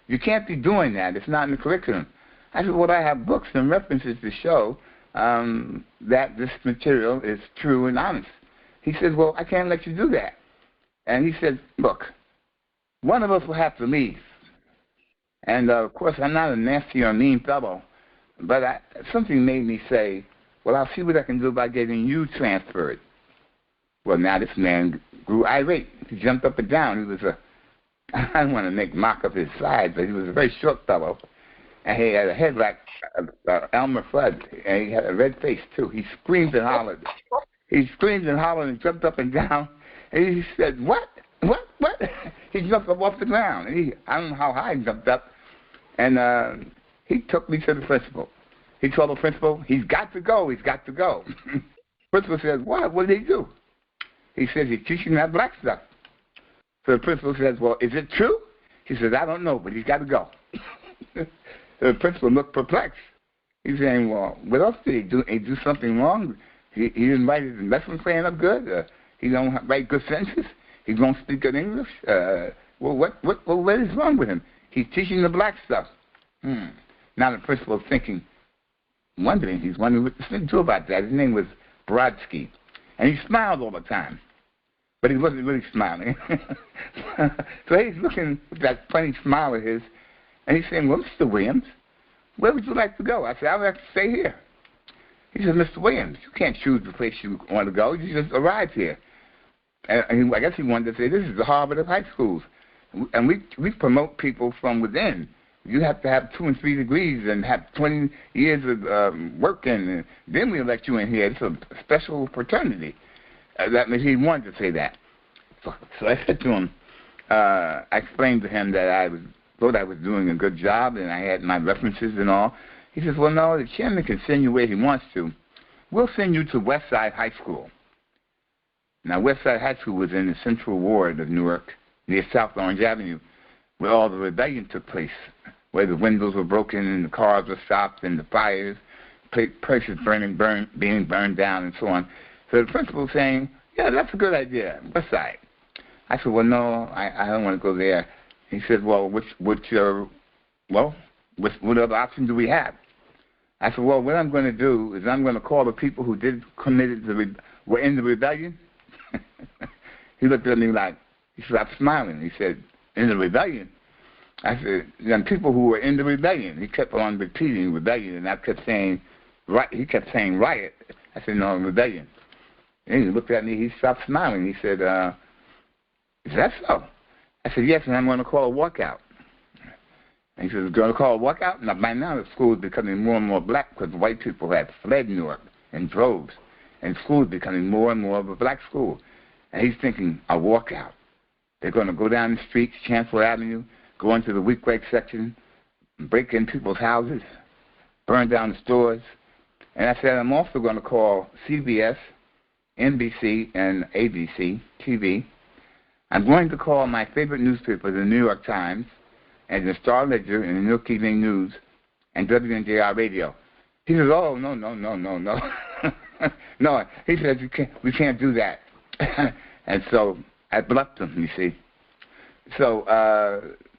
You can't be doing that. It's not in the curriculum. I said, well, I have books and references to show that this material is true and honest. He says, well, I can't let you do that. And he said, look, one of us will have to leave. And, of course, I'm not a nasty or mean fellow, but something made me say, well, I'll see what I can do by getting you transferred. Well, now this man grew irate. He jumped up and down. He was I don't want to make mock of his size, but he was a very short fellow. And he had a head like Elmer Fudd, and he had a red face, too. He screamed and hollered. He screamed and hollered and jumped up and down. And he said, what? What? He jumped up off the ground. And I don't know how high he jumped up. And he took me to the principal. He told the principal, he's got to go. Principal says, what? What did he do? He says, he's teaching that black stuff. So the principal says, well, is it true? He says, I don't know, but he's got to go. The principal looked perplexed. He's saying, well, what else did he do? He do something wrong? He didn't write his lesson plan up good? He don't write good sentences? He don't speak good English? Well, what is wrong with him? He's teaching the black stuff. Now the principal is wondering what to do about that. His name was Brodsky. And he smiled all the time. But he wasn't really smiling. So he's looking with that funny smile of his, and he's saying, well, Mr. Williams, where would you like to go? I said, I would like to stay here. He said, Mr. Williams, you can't choose the place you want to go. You just arrived here. And I guess he wanted to say, this is the Harvard of high schools. And we promote people from within. You have to have 2 and 3 degrees and have 20 years of work in, and then we elect you in here. It's a special fraternity. That means he wanted to say that. So I said to him, I explained to him that I thought I was doing a good job and I had my references and all. He says, well, no, the chairman can send you where he wants to. We'll send you to West Side High School. Now, West Side High School was in the Central Ward of Newark, near South Orange Avenue, where all the rebellion took place, where the windows were broken and the cars were stopped and the fires, places being burned down and so on. So the principal was saying, yeah, that's a good idea, West Side. I said, well, no, I don't want to go there. He said, well, what other option do we have? I said, well, what I'm going to do is I'm going to call the people who were in the rebellion. He looked at me like, he stopped smiling. He said, in the rebellion? I said, people who were in the rebellion. He kept on repeating rebellion, and I kept saying, he kept saying riot. I said, no, rebellion. And he looked at me, he stopped smiling. He said, is that so? I said, yes, and I'm going to call a walkout. And he said, going to call a walkout? Now, by now, the school is becoming more and more black because white people have fled Newark in droves. And school is becoming more and more of a black school. And he's thinking, a walkout. They're going to go down the streets, Chancellor Avenue, go into the weequake section, break in people's houses, burn down the stores. And I said, I'm also going to call CBS, NBC, and ABC TV. I'm going to call my favorite newspaper, the New York Times, and the Star Ledger, and the New York Evening News, and WNJR Radio. He says, oh, no. No, he says, we can't do that. And so I bluffed him, you see. So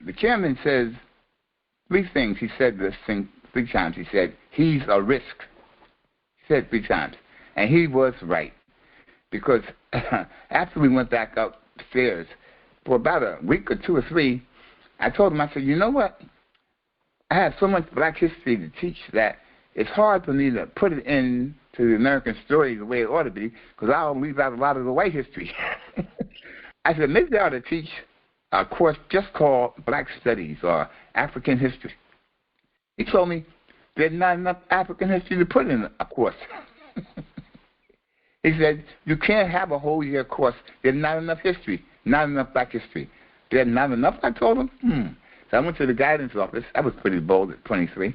the chairman says 3 things. He said this thing 3 times. He said, he's a risk. He said 3 times. And he was right. Because after we went back upstairs, for about a week or 2 or 3, I told him, I said, you know what? I have so much black history to teach that it's hard for me to put it into the American story the way it ought to be because I'll leave out a lot of the white history. I said, maybe I ought to teach a course just called Black Studies or African History. He told me there's not enough African history to put in a course. He said, you can't have a whole year course. There's not enough history, not enough black history. There's not enough, I told him. So I went to the guidance office. I was pretty bold at 23.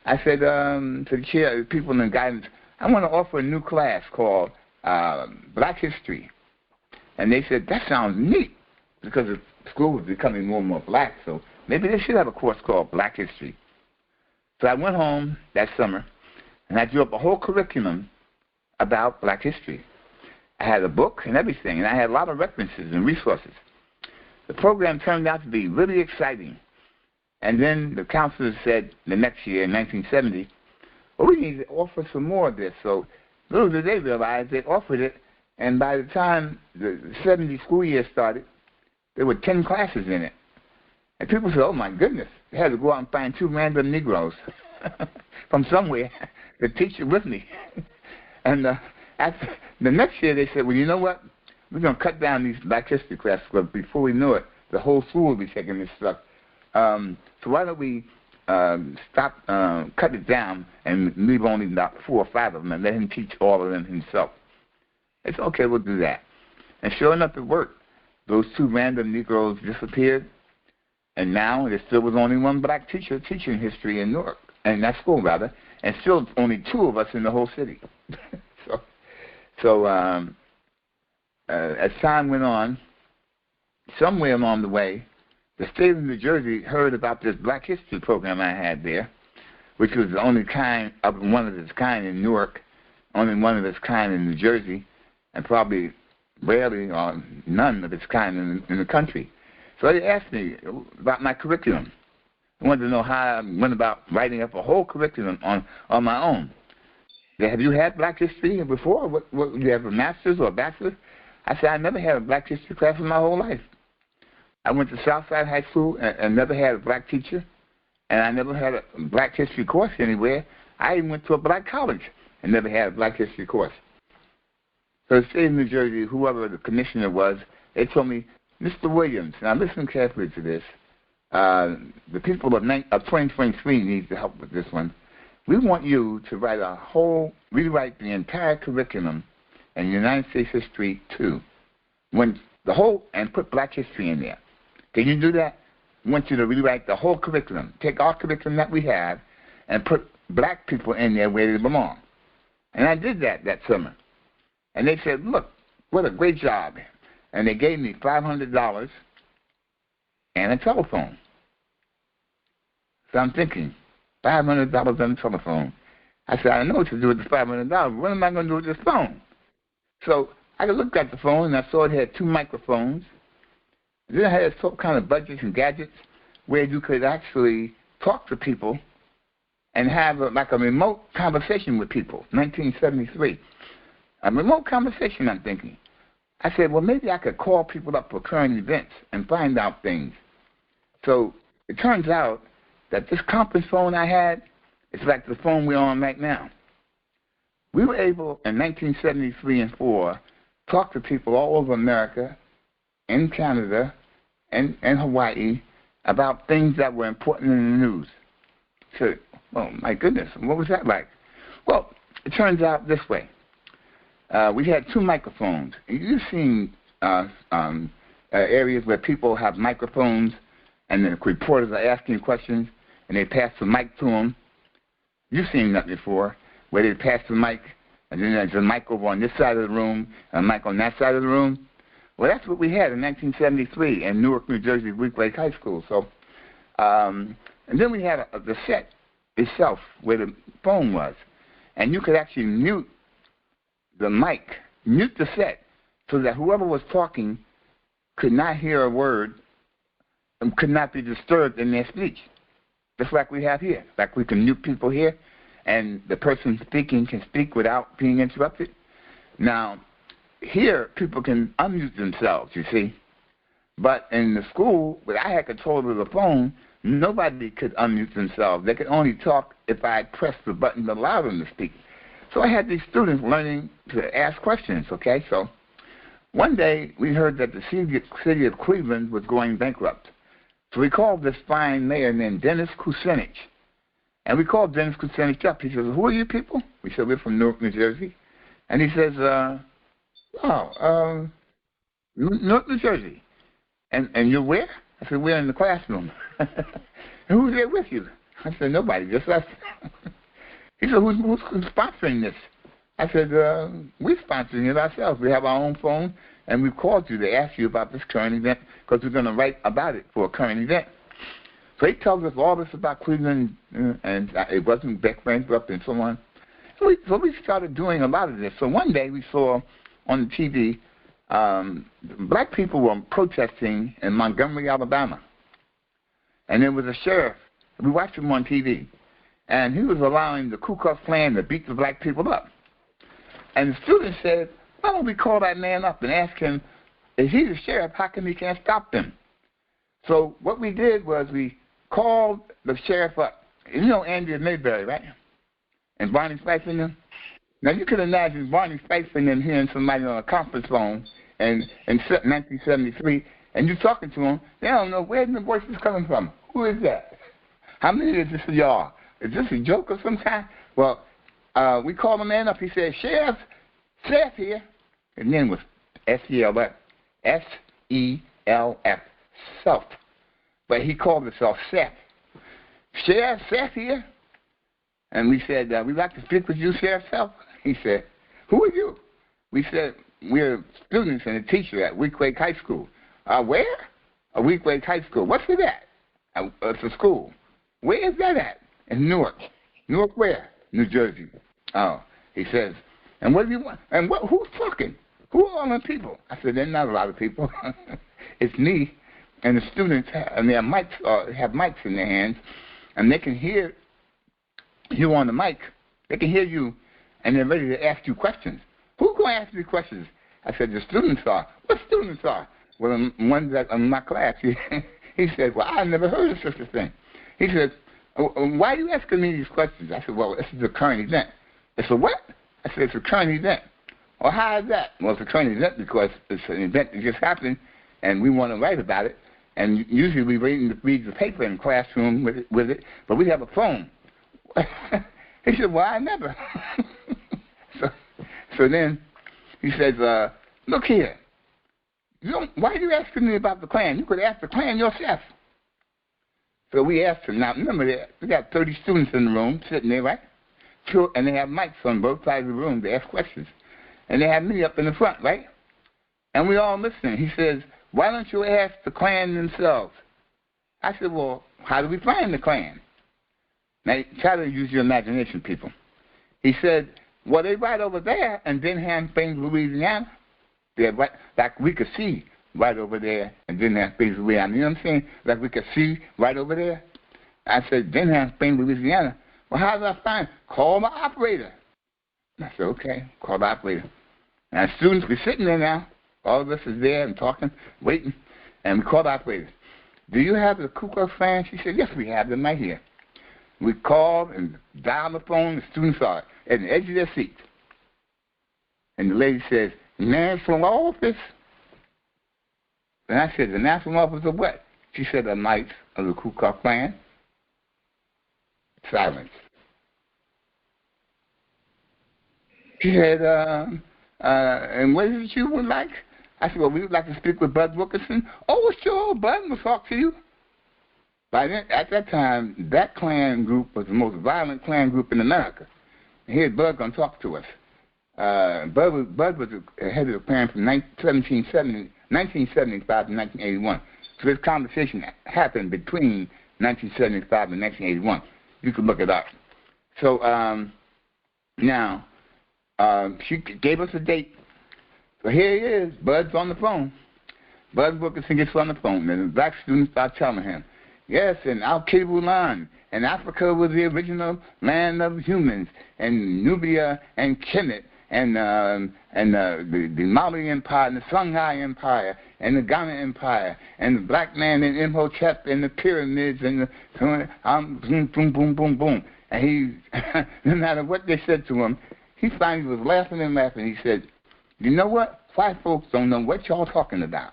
I said to the chair, people in the guidance, I want to offer a new class called Black History. And they said, that sounds neat because the school was becoming more and more black, so maybe they should have a course called Black History. So I went home that summer, and I drew up a whole curriculum about black history. I had a book and everything, and I had a lot of references and resources. The program turned out to be really exciting. And then the counselors said the next year, in 1970, well, we need to offer some more of this. So little did they realize they offered it, and by the time the 70 school year started, there were 10 classes in it. And people said, oh, my goodness, they had to go out and find 2 random Negroes from somewhere to teach it with me. And after, the next year they said, well, you know what? We're going to cut down these Black History classes, but before we knew it, the whole school will be taking this stuff. So why don't we cut it down and leave only about 4 or 5 of them and let him teach all of them himself. It's okay, we'll do that. And sure enough, it worked. Those 2 random Negroes disappeared, and now there still was only 1 black teacher teaching history in Newark, in that school rather, and still only 2 of us in the whole city. So as time went on, somewhere along the way, the state of New Jersey heard about this Black History program I had there, which was the only one of its kind in Newark, only one of its kind in New Jersey, and probably rarely or none of its kind in the country. So they asked me about my curriculum. I wanted to know how I went about writing up a whole curriculum on my own. Have you had Black History before? What, do you have a master's or a bachelor's? I said, I never had a Black History class in my whole life. I went to Southside High School and never had a black teacher, and I never had a Black History course anywhere. I even went to a black college and never had a Black History course. So the state of New Jersey, whoever the commissioner was, they told me, Mr. Williams, now listen carefully to this. The people of 2023 need to help with this one. We want you to rewrite the entire curriculum in United States History 2, and put Black History in there. Can you do that? We want you to rewrite the whole curriculum. Take our curriculum that we have and put black people in there where they belong. And I did that summer. And they said, look, what a great job. And they gave me $500 and a telephone. So I'm thinking, $500 on a telephone. I said, I know what to do with the $500. What am I going to do with this phone? So I looked at the phone, and I saw it had 2 microphones. Then I had some kind of budgets and gadgets where you could actually talk to people and have a remote conversation with people, 1973. A remote conversation, I'm thinking. I said, well, maybe I could call people up for current events and find out things. So it turns out that this conference phone I had is like the phone we're on right now. We were able, in 1973 and 4, talk to people all over America, in Canada, and Hawaii about things that were important in the news. So, oh, my goodness, what was that like? Well, it turns out this way. We had 2 microphones. You've seen areas where people have microphones and the reporters are asking questions and they pass the mic to them. You've seen that before, where they pass the mic and then there's a mic over on this side of the room and a mic on that side of the room. Well, that's what we had in 1973 in Newark, New Jersey, Week Lake High School. So, and then we had the set itself where the phone was. And you could actually mute the mic, mute the set, so that whoever was talking could not hear a word and could not be disturbed in their speech. Just like we have here. Like we can mute people here, and the person speaking can speak without being interrupted. Now, here, people can unmute themselves, you see. But in the school, where I had control of the phone, nobody could unmute themselves. They could only talk if I pressed the button to allow them to speak. So I had these students learning to ask questions, okay? So one day, we heard that the city of Cleveland was going bankrupt. So we called this fine mayor named Dennis Kucinich. And we called Dennis Kucinich up. He says, who are you people? We said, we're from Newark, New Jersey. And he says, Newark, New Jersey. And you're where? I said, we're in the classroom. And who's there with you? I said, nobody, just us. He said, who's sponsoring this? I said, we're sponsoring it ourselves. We have our own phone, and we've called you to ask you about this current event because we're going to write about it for a current event. So he tells us all this about Cleveland, and it wasn't bankrupt and so on. So we started doing a lot of this. So one day we saw on the TV, black people were protesting in Montgomery, Alabama. And there was a sheriff. We watched him on TV. And he was allowing the Ku Klux Klan to beat the black people up. And the students said, why don't we call that man up and ask him, if he's a sheriff, how come he can't stop them? So what we did was we called the sheriff up. You know Andrea Mayberry, right? And Barney Fife and them. Now you can imagine Barney Fife and them hearing somebody on a conference phone in 1973, and you talking to them. They don't know where the voice is coming from. Who is that? How many is this of y'all? Is this a joke of some kind? Well, we called the man up. He said, Sheriff here. His name was S-E-L-F. S-E-L-F. Self. But he called himself Seth. Sheriff Seth here. And we said, we'd like to speak with you, Sheriff Self. He said, who are you? We said, we're students and a teacher at Weequahic High School. Where? Weequahic High School. What's it at? It's a school. Where is that at? In Newark. Newark where? New Jersey. Oh, he says, and what do you want? And who's talking? Who are all the people? I said, there's not a lot of people. It's me and the students, and they have mics in their hands, and they can hear you on the mic. They can hear you, and they're ready to ask you questions. Who's going to ask me questions? I said, the students are. What students are? Well, one that in my class, he said, well, I never heard of such a thing. He said, why are you asking me these questions? I said, well, this is a current event. It's a what? I said, it's a current event. Well, how is that? Well, it's a current event because it's an event that just happened, and we want to write about it. And usually we read the paper in the classroom with it, but we have a phone. He said, well, I never. so then he says, look here. Why are you asking me about the Klan? You could ask the Klan yourself. So we asked him. Now, remember, we got 30 students in the room sitting there, right? And they have mics on both sides of the room to ask questions. And they have me up in the front, right? And we all listening. He says, why don't you ask the Klan themselves? I said, well, how do we find the Klan? Now, try to use your imagination, people. He said, well, they right over there in Denham Springs, Louisiana. They're right, like we could see right over there in Denham Springs, Louisiana. You know what I'm saying? Like we could see right over there. I said, Denham Springs, Louisiana. Well, how do I find? Call my operator. I said, okay, call the operator. And students, we're sitting there now. All of us is there and talking, waiting. And we called the operator. Do you have the Ku Klux Klan? She said, yes, we have them right here. We called and dialed the phone. The students are at the edge of their seats. And the lady says, National Office? And I said, the National Office of what? She said, the Knights of the Ku Klux Klan. Silence. She said, and what is it you would like? I said, well, we would like to speak with Bud Wilkinson. Oh, sure, Bud will talk to you. By then, at that time, that Klan group was the most violent Klan group in America. And here's Bud going to talk to us. Bud was the head of the Klan from 1975 to 1981. So this conversation happened between 1975 and 1981. You could look it up. So now, she gave us a date. So here he is. Bud's on the phone. Bud Wilkinson gets on the phone, and the black students start telling him, yes, and Al-Qaeda and Africa was the original land of humans, and Nubia and Kemet, and the Mali Empire, and the Songhai Empire, and the Ghana Empire, and the black man in Imhotep, and the pyramids, and the boom, boom, boom, boom, boom. And he, no matter what they said to him, he finally was laughing and laughing. He said, you know what? White folks don't know what y'all talking about.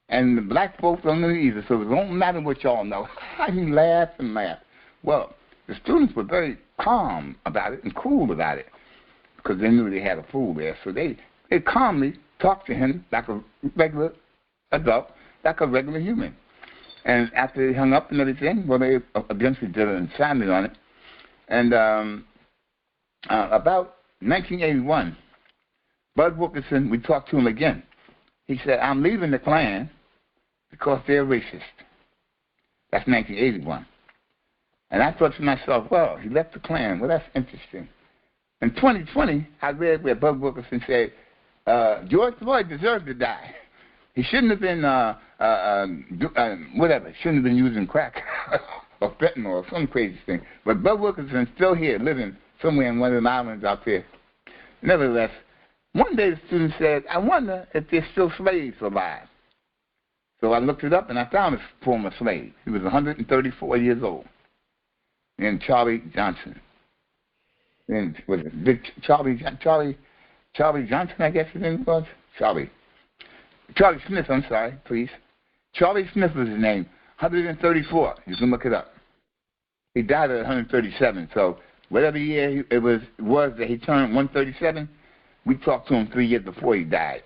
And the black folks don't know either, so it don't matter what y'all know. He laughed and laughed. Well, the students were very calm about it and cool about it because they knew they had a fool there. So they calmly talked to him like a regular adult, like a regular human. And after they hung up and everything, well, they eventually did an assignment on it. And about 1981, Bud Wilkinson, we talked to him again. He said, I'm leaving the Klan because they're racist. That's 1981. And I thought to myself, well, he left the Klan. Well, that's interesting. In 2020, I read where Bud Wilkinson said, George Floyd deserved to die. He shouldn't have been, whatever, shouldn't have been using crack or fentanyl or some crazy thing. But Bud Wilkinson's still here, living somewhere in one of them islands out there. Nevertheless, one day the student said, I wonder if there's still slaves alive. So I looked it up, and I found a former slave. He was 134 years old. And Charlie Johnson. And was it Charlie Johnson, I guess his name was? Charlie Smith, I'm sorry, please. Charlie Smith was his name. 134. You can look it up. He died at 137. So whatever year it was that he turned 137, we talked to him 3 years before he died.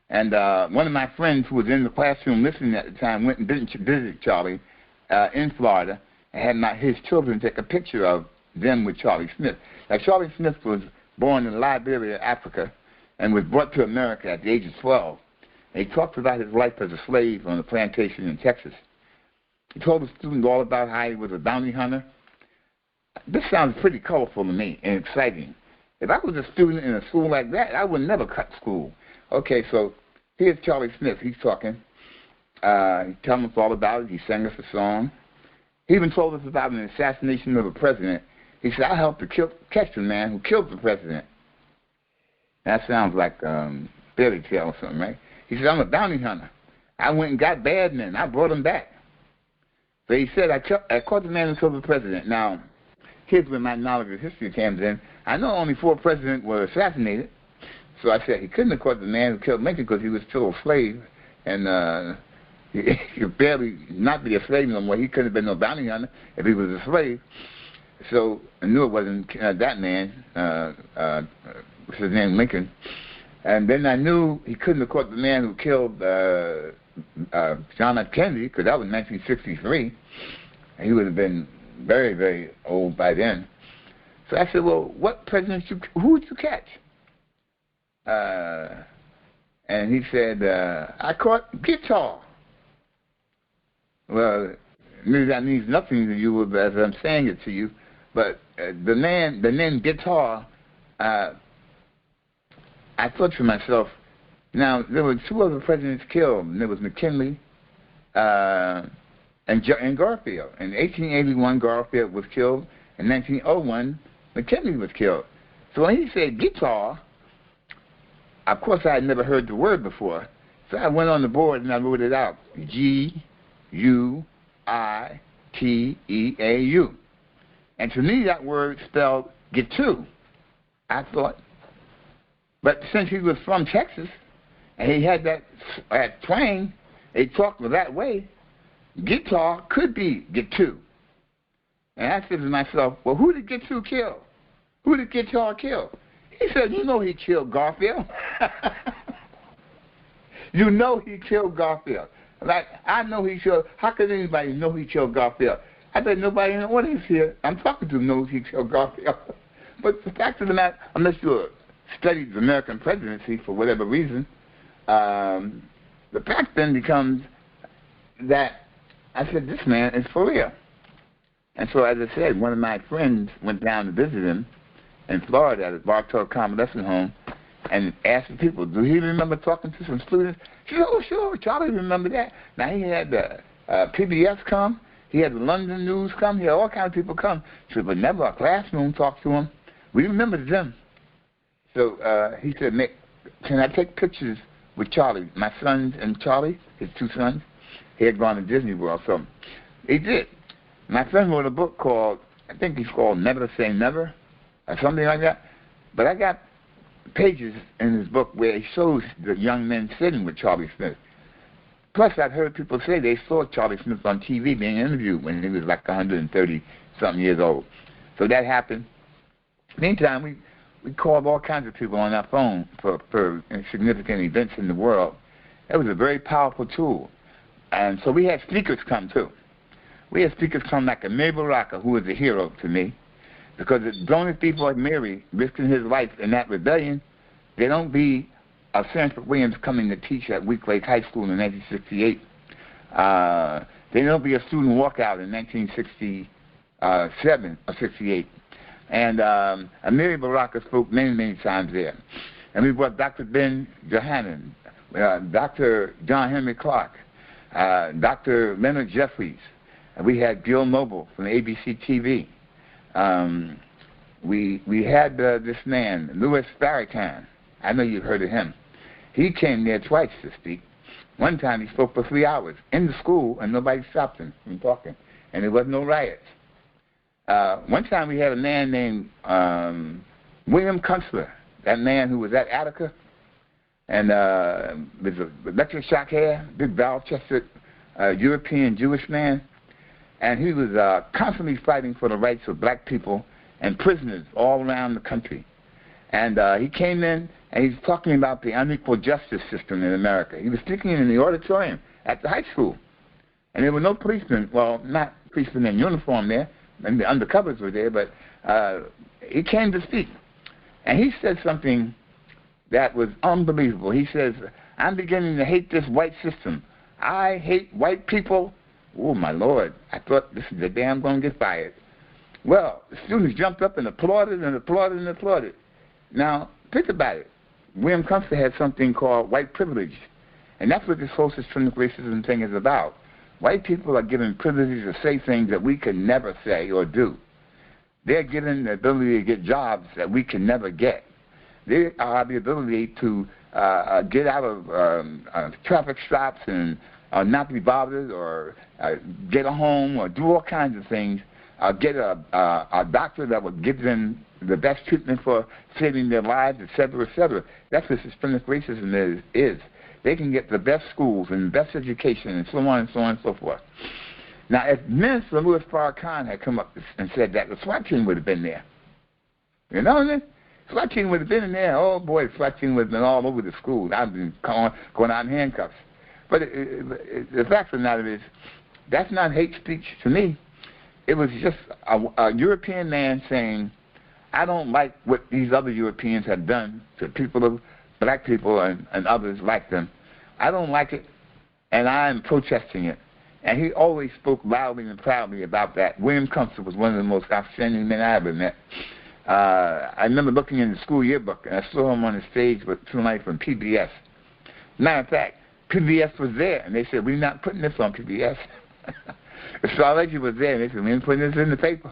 And one of my friends who was in the classroom listening at the time went and visited Charlie in Florida and had his children take a picture of them with Charlie Smith. Now, Charlie Smith was born in Liberia, Africa, and was brought to America at the age of 12. And he talked about his life as a slave on a plantation in Texas. He told the students all about how he was a bounty hunter. This sounds pretty colorful to me and exciting. If I was a student in a school like that, I would never cut school. Okay, so here's Charlie Smith. He's talking. He's telling us all about it. He sang us a song. He even told us about an assassination of a president. He said, I helped to catch the man who killed the president. That sounds like fairy tale or something, right? He said, I'm a bounty hunter. I went and got bad men. I brought them back. So he said, I caught the man who killed the president. Now, here's where my knowledge of history comes in. I know only 4 presidents were assassinated. So I said he couldn't have caught the man who killed Lincoln because he was still a slave. And he could barely not be a slave no more. He couldn't have been no bounty hunter if he was a slave. So I knew it wasn't that man, what's his name, Lincoln. And then I knew he couldn't have caught the man who killed John F. Kennedy, because that was 1963. And he would have been very, very old by then. So I said, well, what president who would you catch? And he said, I caught Guitar. Well, maybe that means nothing to you as I'm saying it to you, but the name Guitar, I thought to myself, now there were 2 other presidents killed, and there was McKinley and Garfield. In 1881, Garfield was killed. In 1901, McKinley was killed. So when he said Guitar, of course I had never heard the word before, so I went on the board and I wrote it out. Guiteau. And to me that word spelled Guiteau, I thought. But since he was from Texas and he had that twang, he talked that way, guitar could be Guiteau. And I said to myself, well, who did Guiteau kill? Who did Guitar kill? He said, you know he killed Garfield. You know he killed Garfield. Like, I know he killed, how could anybody know he killed Garfield? I bet nobody in the audience here I'm talking to knows he killed Garfield. But the fact of the matter, unless you studied the American presidency for whatever reason, the fact then becomes that I said, this man is for real. And so, as I said, one of my friends went down to visit him in Florida at a Bartow Convalescent Home and asked the people, do he remember talking to some students? She said, oh, sure, Charlie remember that. Now, he had the PBS come. He had the London News come. He had all kinds of people come. She said, but never a classroom talked to him. We remember them. So he said, Mick, can I take pictures with Charlie? My sons and Charlie, his 2 sons, he had gone to Disney World. So he did. My friend wrote a book called, I think it's called Never Say Never, or something like that. But I got pages in his book where he shows the young men sitting with Charlie Smith. Plus, I've heard people say they saw Charlie Smith on TV being interviewed when he was like 130-something years old. So that happened. Meantime, we called all kinds of people on our phone for significant events in the world. It was a very powerful tool. And so we had speakers come, too. We had speakers come like Amiri Baraka, who was a hero to me, because as long as people like Mary risking his life in that rebellion, they don't be a Sanford Williams coming to teach at Week Lake High School in 1968. They don't be a student walkout in 1967 or 68. And Amiri Baraka spoke many, many times there. And we brought Dr. Ben Johannan, Dr. John Henry Clark, Dr. Leonard Jeffries. And we had Gil Noble from ABC TV. We had this man, Louis Farrakhan. I know you've heard of him. He came there twice to speak. One time he spoke for 3 hours in the school, and nobody stopped him from talking, and there was no riots. One time we had a man named William Kunstler, that man who was at Attica, and with electric shock hair, big barrel-chested European Jewish man, and he was constantly fighting for the rights of black people and prisoners all around the country. And he came in, and he's talking about the unequal justice system in America. He was speaking in the auditorium at the high school, and there were no policemen, well, not policemen in uniform there, and the undercovers were there, but he came to speak. And he said something that was unbelievable. He says, I'm beginning to hate this white system. I hate white people. Oh, my Lord. I thought, this is the day I'm going to get fired. Well, the students jumped up and applauded and applauded and applauded. Now, think about it. William Kunstler had something called white privilege. And that's what this whole systemic racism thing is about. White people are given privileges to say things that we can never say or do. They're given the ability to get jobs that we can never get. They have the ability to get out of traffic stops and not be bothered, or get a home, or do all kinds of things, get a doctor that would give them the best treatment for saving their lives, et cetera, et cetera. That's what systemic racism is. They can get the best schools and the best education and so on and so on and so forth. Now, if Minister Louis Farrakhan had come up and said that, the SWAT team would have been there. You know what I mean? SWAT team would have been in there. Oh, boy, the SWAT team would have been all over the school. I'd been going out in handcuffs. But the fact of the matter is, that's not hate speech to me. It was just a European man saying, I don't like what these other Europeans have done to people, of black people and others like them. I don't like it, and I'm protesting it. And he always spoke loudly and proudly about that. William Kunstler was one of the most outstanding men I ever met. I remember looking in the school yearbook, and I saw him on the stage with somebody from PBS. Matter of fact, PBS was there, and they said, we're not putting this on PBS. Astrology was there, and they said, we're not putting this in the paper.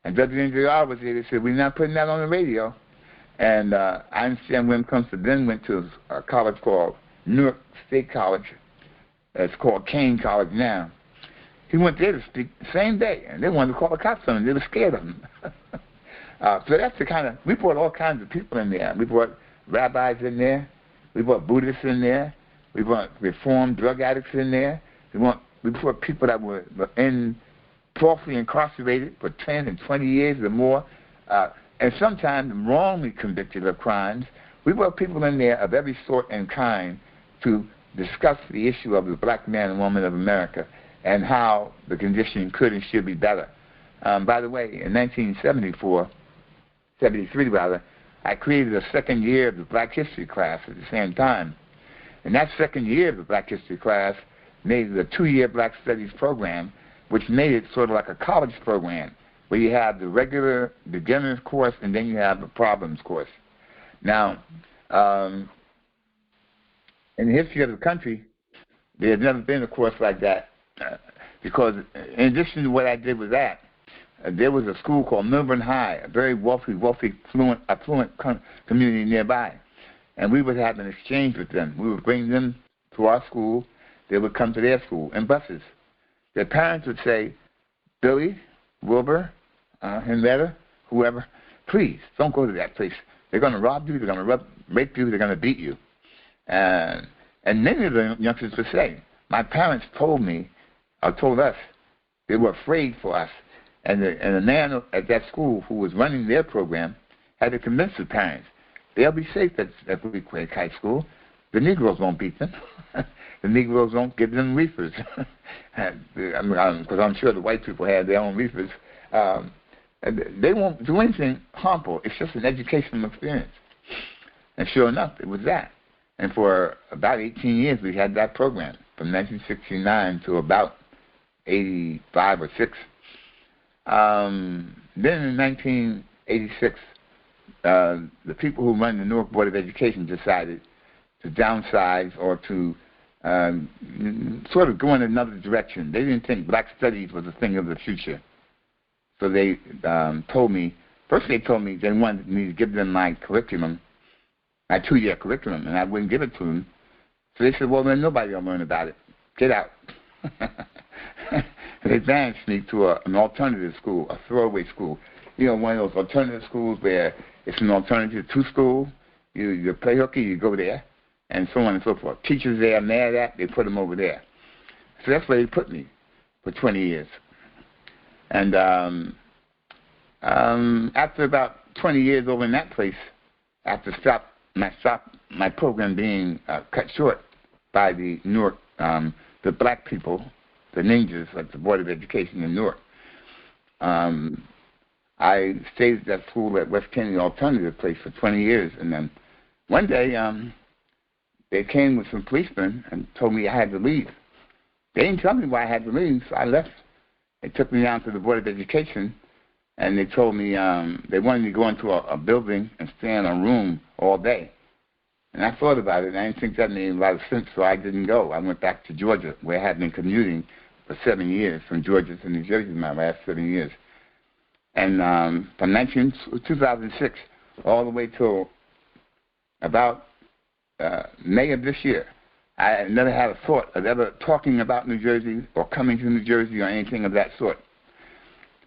And WNJR was there, they said, we're not putting that on the radio. And I understand William Kunstler then went to a college called Newark State College. It's called Kane College now. He went there to speak the same day, and they wanted to call the cops on him. They were scared of him. So that's the kind of, we brought all kinds of people in there. We brought rabbis in there. We brought Buddhists in there. We brought reformed drug addicts in there. We brought people that were falsely incarcerated for 10 and 20 years or more, and sometimes wrongly convicted of crimes. We brought people in there of every sort and kind to discuss the issue of the black man and woman of America and how the condition could and should be better. By the way, in 1973 rather, I created a second year of the Black History class at the same time. And that second year of the Black History class made it a 2-year Black Studies program, which made it sort of like a college program, where you have the regular beginner's course and then you have the problems course. Now, in the history of the country, there had never been a course like that, because in addition to what I did with that, there was a school called Milburn High, a very wealthy, affluent community nearby, and we would have an exchange with them. We would bring them to our school. They would come to their school in buses. Their parents would say, Billy, Wilbur, Henrietta, whoever, please don't go to that place. They're going to rob you. They're going to rape you. They're going to beat you. And many of the youngsters would say, my parents told me, or told us, they were afraid for us. And the man at that school who was running their program had to convince the parents, they'll be safe at Bleak Lake High School. The Negroes won't beat them. The Negroes won't give them reefers. Because I'm sure the white people had their own reefers. They won't do anything harmful. It's just an educational experience. And sure enough, it was that. And for about 18 years, we had that program, from 1969 to about 85 or 6. Then in 1986, the people who run the Newark Board of Education decided to downsize or to sort of go in another direction. They didn't think Black Studies was a thing of the future. So they told me, first they told me they wanted me to give them my curriculum, my 2-year curriculum, and I wouldn't give it to them. So they said, well, then nobody will learn about it. Get out. They banished me to an alternative school, a throwaway school. You know, one of those alternative schools where it's an alternative to school. You play hooky, you go there, and so on and so forth. Teachers there are mad at, they put them over there. So that's where they put me for 20 years. And after about 20 years over in that place, after my program being cut short by the Newark, the black people, the ninjas, like the Board of Education in Newark, I stayed at that school at West Kennedy Alternative Place for 20 years. And then one day they came with some policemen and told me I had to leave. They didn't tell me why I had to leave, so I left. They took me down to the Board of Education, and they told me they wanted me to go into a building and stay in a room all day. And I thought about it, and I didn't think that made a lot of sense, so I didn't go. I went back to Georgia, where I had been commuting for 7 years, from Georgia to New Jersey my last 7 years. And from 2006 all the way till about May of this year, I never had a thought of ever talking about New Jersey or coming to New Jersey or anything of that sort.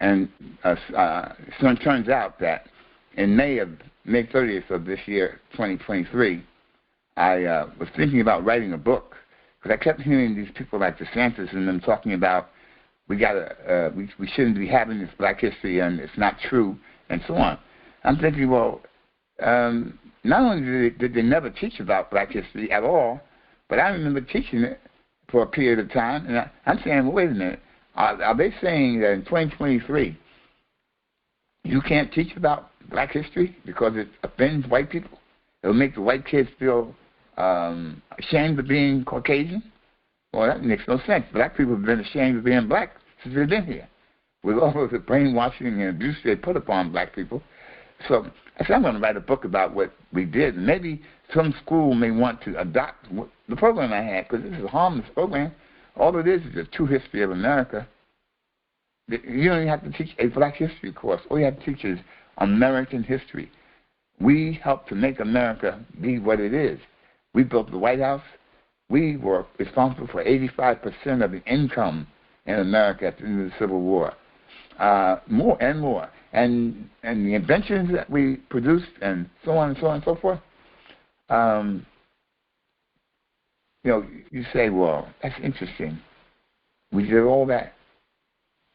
And so it turns out that in May 30th of this year, 2023, I was thinking about writing a book, because I kept hearing these people like DeSantis and them talking about we shouldn't be having this Black history and it's not true and so on. I'm thinking, well, not only did they never teach about Black history at all, but I remember teaching it for a period of time, and I'm saying, well, wait a minute, are they saying that in 2023 you can't teach about Black history because it offends white people? It'll make the white kids feel ashamed of being Caucasian? Well, that makes no sense. Black people have been ashamed of being black since they've been here, with all of the brainwashing and abuse they put upon black people. So I said, I'm going to write a book about what we did. Maybe some school may want to adopt the program I had, because this is a harmless program. All it is a true history of America. You don't even have to teach a Black history course. All you have to teach is American history. We helped to make America be what it is. We built the White House. We were responsible for 85% of the income in America at the end of the Civil War. More and more. And the inventions that we produced and so on and so on and so forth. You know, you say, well, that's interesting. We did all that.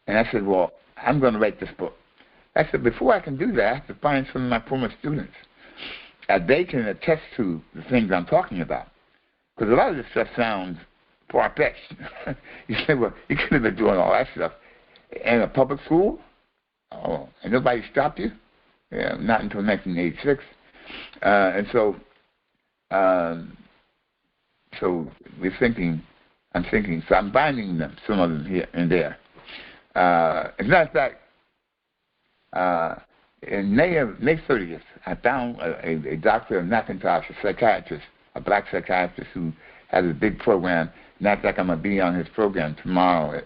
And I said, well, I'm going to write this book. I said, before I can do that, I have to find some of my former students. They can attest to the things I'm talking about. Because a lot of this stuff sounds far-fetched. You say, well, you could have been doing all that stuff in a public school? Oh, and nobody stopped you? Yeah, not until 1986. And so I'm thinking, so I'm finding them, some of them here and there. As a matter of fact, in May 30th, I found a Dr. McIntosh, a psychiatrist, a black psychiatrist who has a big program. Matter of fact, I'm going to be on his program tomorrow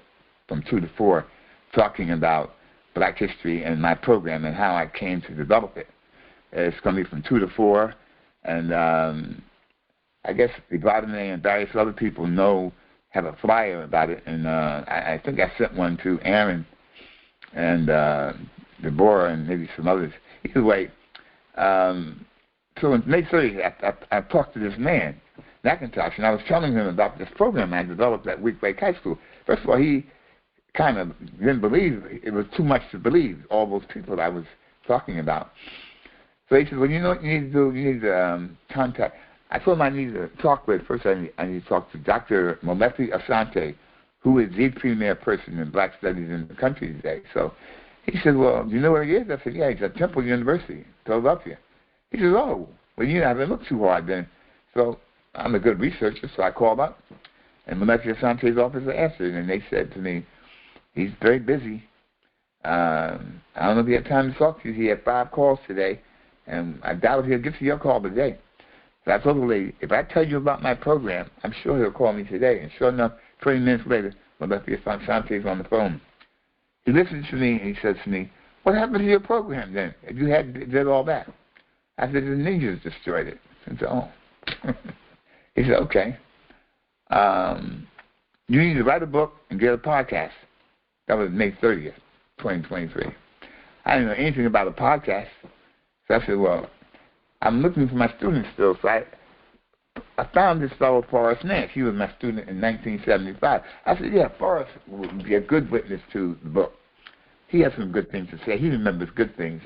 from 2 to 4 talking about Black history and my program and how I came to develop it. It's going to be from 2 to 4, and I guess Ibarame and various other people have a flyer about it, and I think I sent one to Aaron and Deborah and maybe some others. Either way, so in May 30th, I talked to this man, McIntosh, and I was telling him about this program I developed at Week Lake High School. First of all, he kind of didn't believe. It was too much to believe, all those people I was talking about. So he said, well, you know what you need to do? You need to contact. I told him I needed to talk with, first I need to talk to Dr. Molefi Asante, who is the premier person in black studies in the country today. So he said, well, do you know where he is? I said, yeah, he's at Temple University, Philadelphia. He says, oh, well, you haven't looked too hard then. So I'm a good researcher, so I called up, and Molefi Asante's office answered, and they said to me, he's very busy. I don't know if he had time to talk to you. He had 5 calls today, and I doubt he'll get to your call today. So I told the lady, if I tell you about my program, I'm sure he'll call me today. And sure enough, 20 minutes later, Molefi Asante's on the phone. He listens to me, and he says to me, what happened to your program then? If you did all that? I said, the ninjas destroyed it. I said, oh. He said, okay. You need to write a book and get a podcast. That was May 30th, 2023. I didn't know anything about a podcast. So I said, well, I'm looking for my students still. So I found this fellow, Forrest Nance. He was my student in 1975. I said, yeah, Forrest would be a good witness to the book. He has some good things to say. He remembers good things.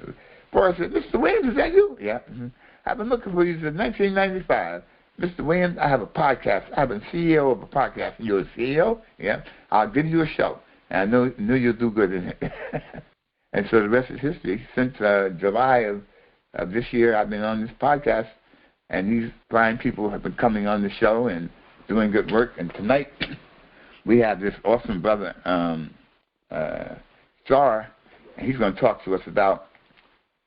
Forrest said, Mr. Williams, is that you? Yeah. Mm-hmm. I've been looking for you since 1995. Mr. Williams, I have a podcast. I'm the CEO of a podcast. You're a CEO? Yeah. I'll give you a show. And I know you'll do good in it. And so the rest is history. Since July of this year, I've been on this podcast, and these fine people have been coming on the show and doing good work. And tonight, we have this awesome brother, Star, and he's going to talk to us about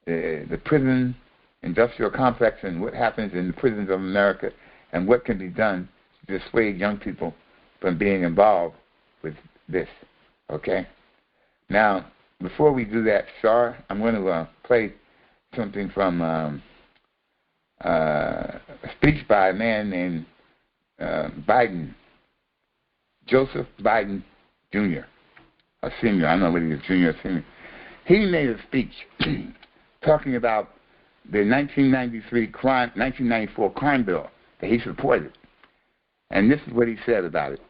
the prison industrial complex and what happens in the prisons of America and what can be done to dissuade young people from being involved with this. Okay? Now, before we do that, Star, I'm going to play something from a speech by a man named Biden, Joseph Biden Jr., or Senior. I don't know whether he's junior or senior. He made a speech talking about the 1994 crime bill that he supported. And this is what he said about it.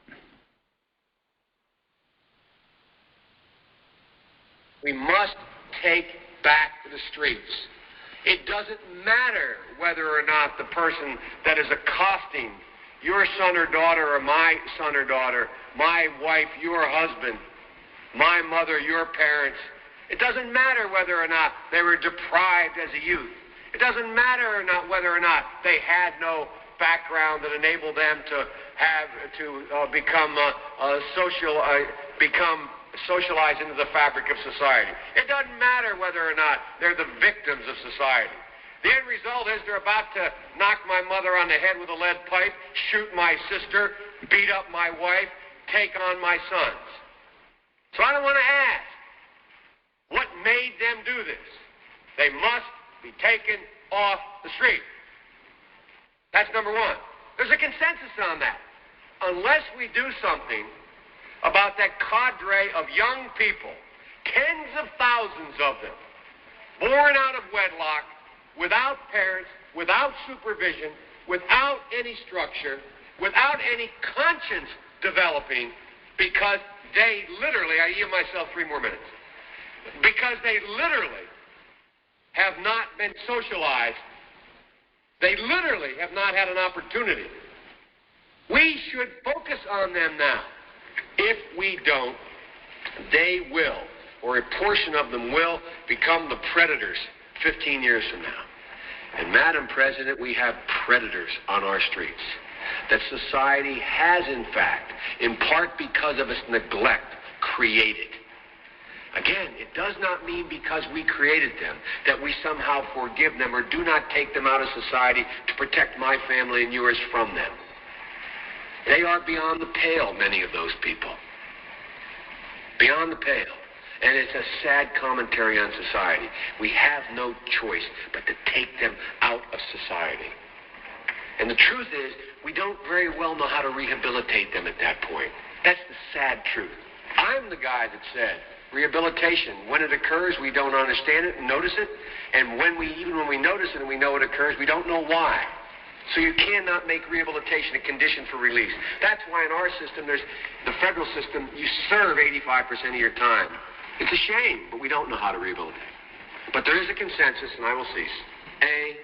We must take back the streets. It doesn't matter whether or not the person that is accosting your son or daughter or my son or daughter, my wife, your husband, my mother, your parents, it doesn't matter whether or not they were deprived as a youth. It doesn't matter or not whether or not they had no background that enabled them to become socialized into the fabric of society. It doesn't matter whether or not they're the victims of society. The end result is they're about to knock my mother on the head with a lead pipe, shoot my sister, beat up my wife, take on my sons. So I don't want to ask, what made them do this? They must be taken off the street. That's number one. There's a consensus on that. Unless we do something about that cadre of young people, tens of thousands of them, born out of wedlock, without parents, without supervision, without any structure, without any conscience developing, because they literally, I yield myself 3 more minutes, because they literally have not been socialized. They literally have not had an opportunity. We should focus on them now. If we don't, they will, or a portion of them will, become the predators 15 years from now. And Madam President, we have predators on our streets that society has, in fact, in part because of its neglect, created. Again, it does not mean because we created them that we somehow forgive them or do not take them out of society to protect my family and yours from them. They are beyond the pale, many of those people. Beyond the pale. And it's a sad commentary on society. We have no choice but to take them out of society. And the truth is, we don't very well know how to rehabilitate them at that point. That's the sad truth. I'm the guy that said, rehabilitation, when it occurs, we don't understand it and notice it. And even when we notice it and we know it occurs, we don't know why. So you cannot make rehabilitation a condition for release. That's why in our system, there's the federal system, you serve 85% of your time. It's a shame, but we don't know how to rehabilitate. But there is a consensus, and I will cease. A,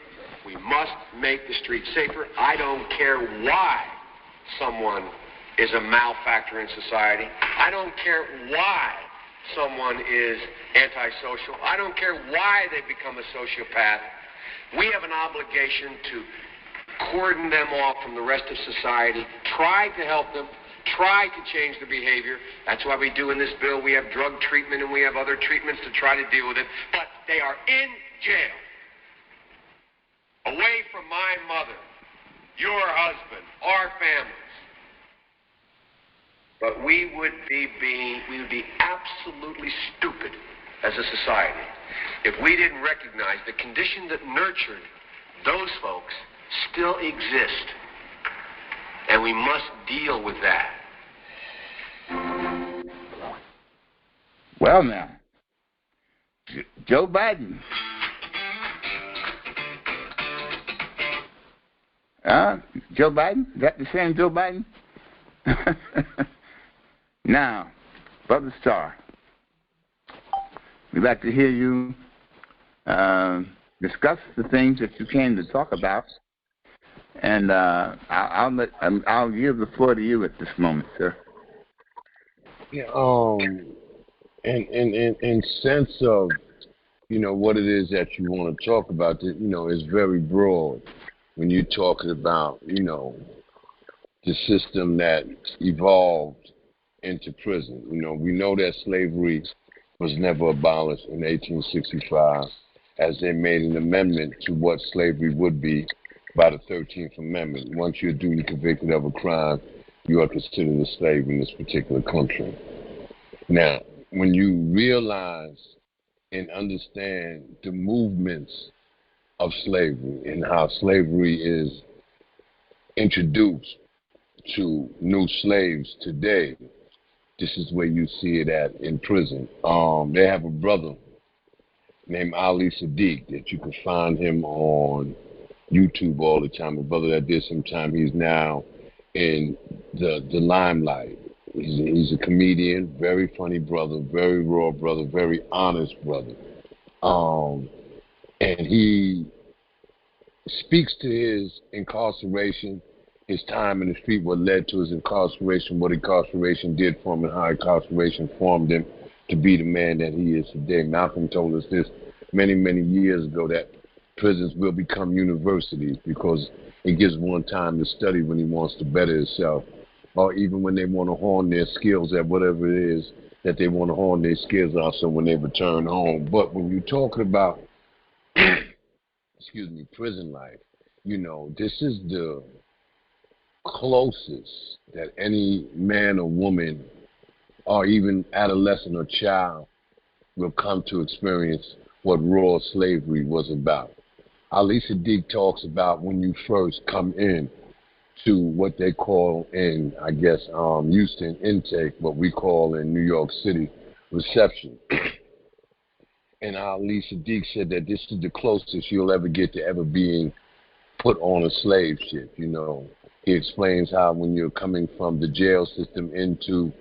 we must make the streets safer. I don't care why someone is a malefactor in society. I don't care why someone is antisocial. I don't care why they become a sociopath. We have an obligation to cordon them off from the rest of society, try to help them, try to change their behavior. That's why we do in this bill. We have drug treatment and we have other treatments to try to deal with it. But they are in jail, away from my mother, your husband, our families. But we would be absolutely stupid as a society if we didn't recognize the condition that nurtured those folks still exist. and we must deal with that. Well, now, Joe Biden. Joe Biden? Is that the same Joe Biden? Now, Brother Starr, we'd like to hear you discuss the things that you came to talk about, and I'll give the floor to you at this moment, sir. Yeah. In sense of, what it is that you want to talk about, is very broad. When you're talking about, the system that evolved into prison. We know that slavery was never abolished in 1865, as they made an amendment to what slavery would be by the 13th Amendment. Once you're duly convicted of a crime, you are considered a slave in this particular country. Now, when you realize and understand the movements of slavery and how slavery is introduced to new slaves today, this is where you see it at in prison. They have a brother named Ali Sadiq that you can find him on YouTube all the time, a brother that did some time. He's now in the limelight. He's a comedian, very funny brother, very raw brother, very honest brother. And he speaks to his incarceration, his time in the street, what led to his incarceration, what incarceration did for him, and how incarceration formed him to be the man that he is today. Malcolm told us this many, many years ago, that prisons will become universities because it gives one time to study when he wants to better himself, or even when they want to hone their skills at whatever it is that they want to hone their skills also when they return home. But when you're talking about, prison life, this is the closest that any man or woman or even adolescent or child will come to experience what raw slavery was about. Ali Sadiq talks about when you first come in to what they call in, Houston, intake, what we call in New York City, reception. And Ali Sadiq said that this is the closest you'll ever get to ever being put on a slave ship. He explains how when you're coming from the jail system into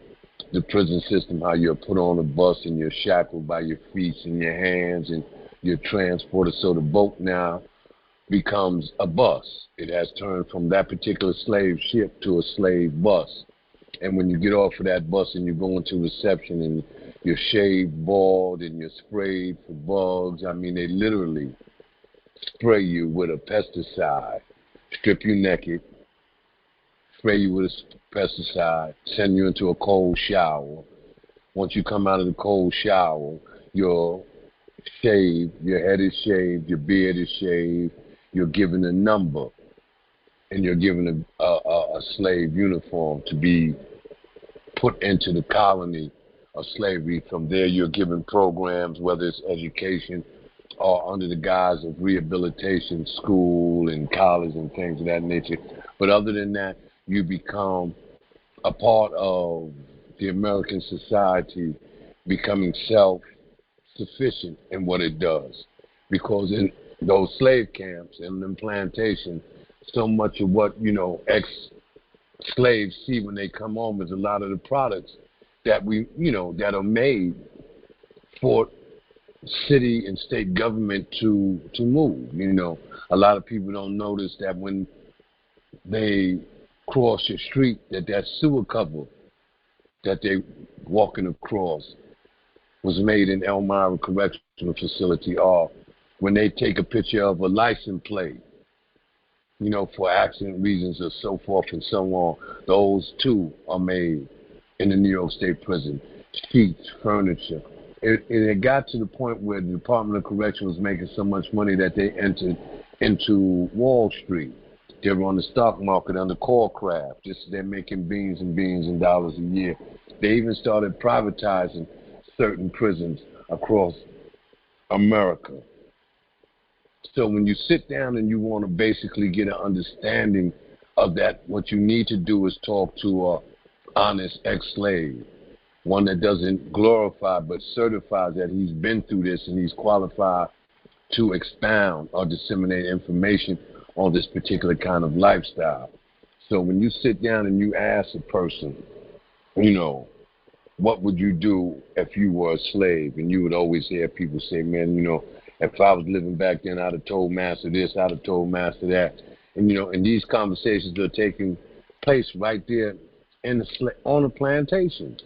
the prison system, how you're put on a bus and you're shackled by your feet and your hands and you're transported. So the boat now becomes a bus. It has turned from that particular slave ship to a slave bus. And when you get off of that bus and you go into reception and you're shaved bald and you're sprayed for bugs, they literally spray you with a pesticide, strip you naked, spray you with a pesticide, send you into a cold shower. Once you come out of the cold shower, you're shaved, your head is shaved, your beard is shaved, you're given a number, and you're given a slave uniform to be put into the colony of slavery. From there, you're given programs, whether it's education or under the guise of rehabilitation, school and college and things of that nature. But other than that, you become a part of the American society, becoming self-sufficient in what it does. Because in those slave camps and them plantations, so much of what, ex-slaves see when they come home is a lot of the products that that are made for city and state government to move. A lot of people don't notice that when they cross your street, that sewer cover that they walking across was made in Elmira Correctional Facility, or when they take a picture of a license plate, for accident reasons or so forth and so on, those too are made in the New York State prison. Sheets, furniture. It got to the point where the Department of Correction was making so much money that they entered into Wall Street. They were on the stock market under Corecraft. They're making billions and dollars a year. They even started privatizing certain prisons across America. So when you sit down and you want to basically get an understanding of that, what you need to do is talk to an honest ex-slave, one that doesn't glorify but certifies that he's been through this and he's qualified to expound or disseminate information on this particular kind of lifestyle. So when you sit down and you ask a person, you know, what would you do if you were a slave? And you would always hear people say, man, you know, if I was living back then, I'd have told master this, I'd have told master that. And, you know, and these conversations are taking place right there on the plantation,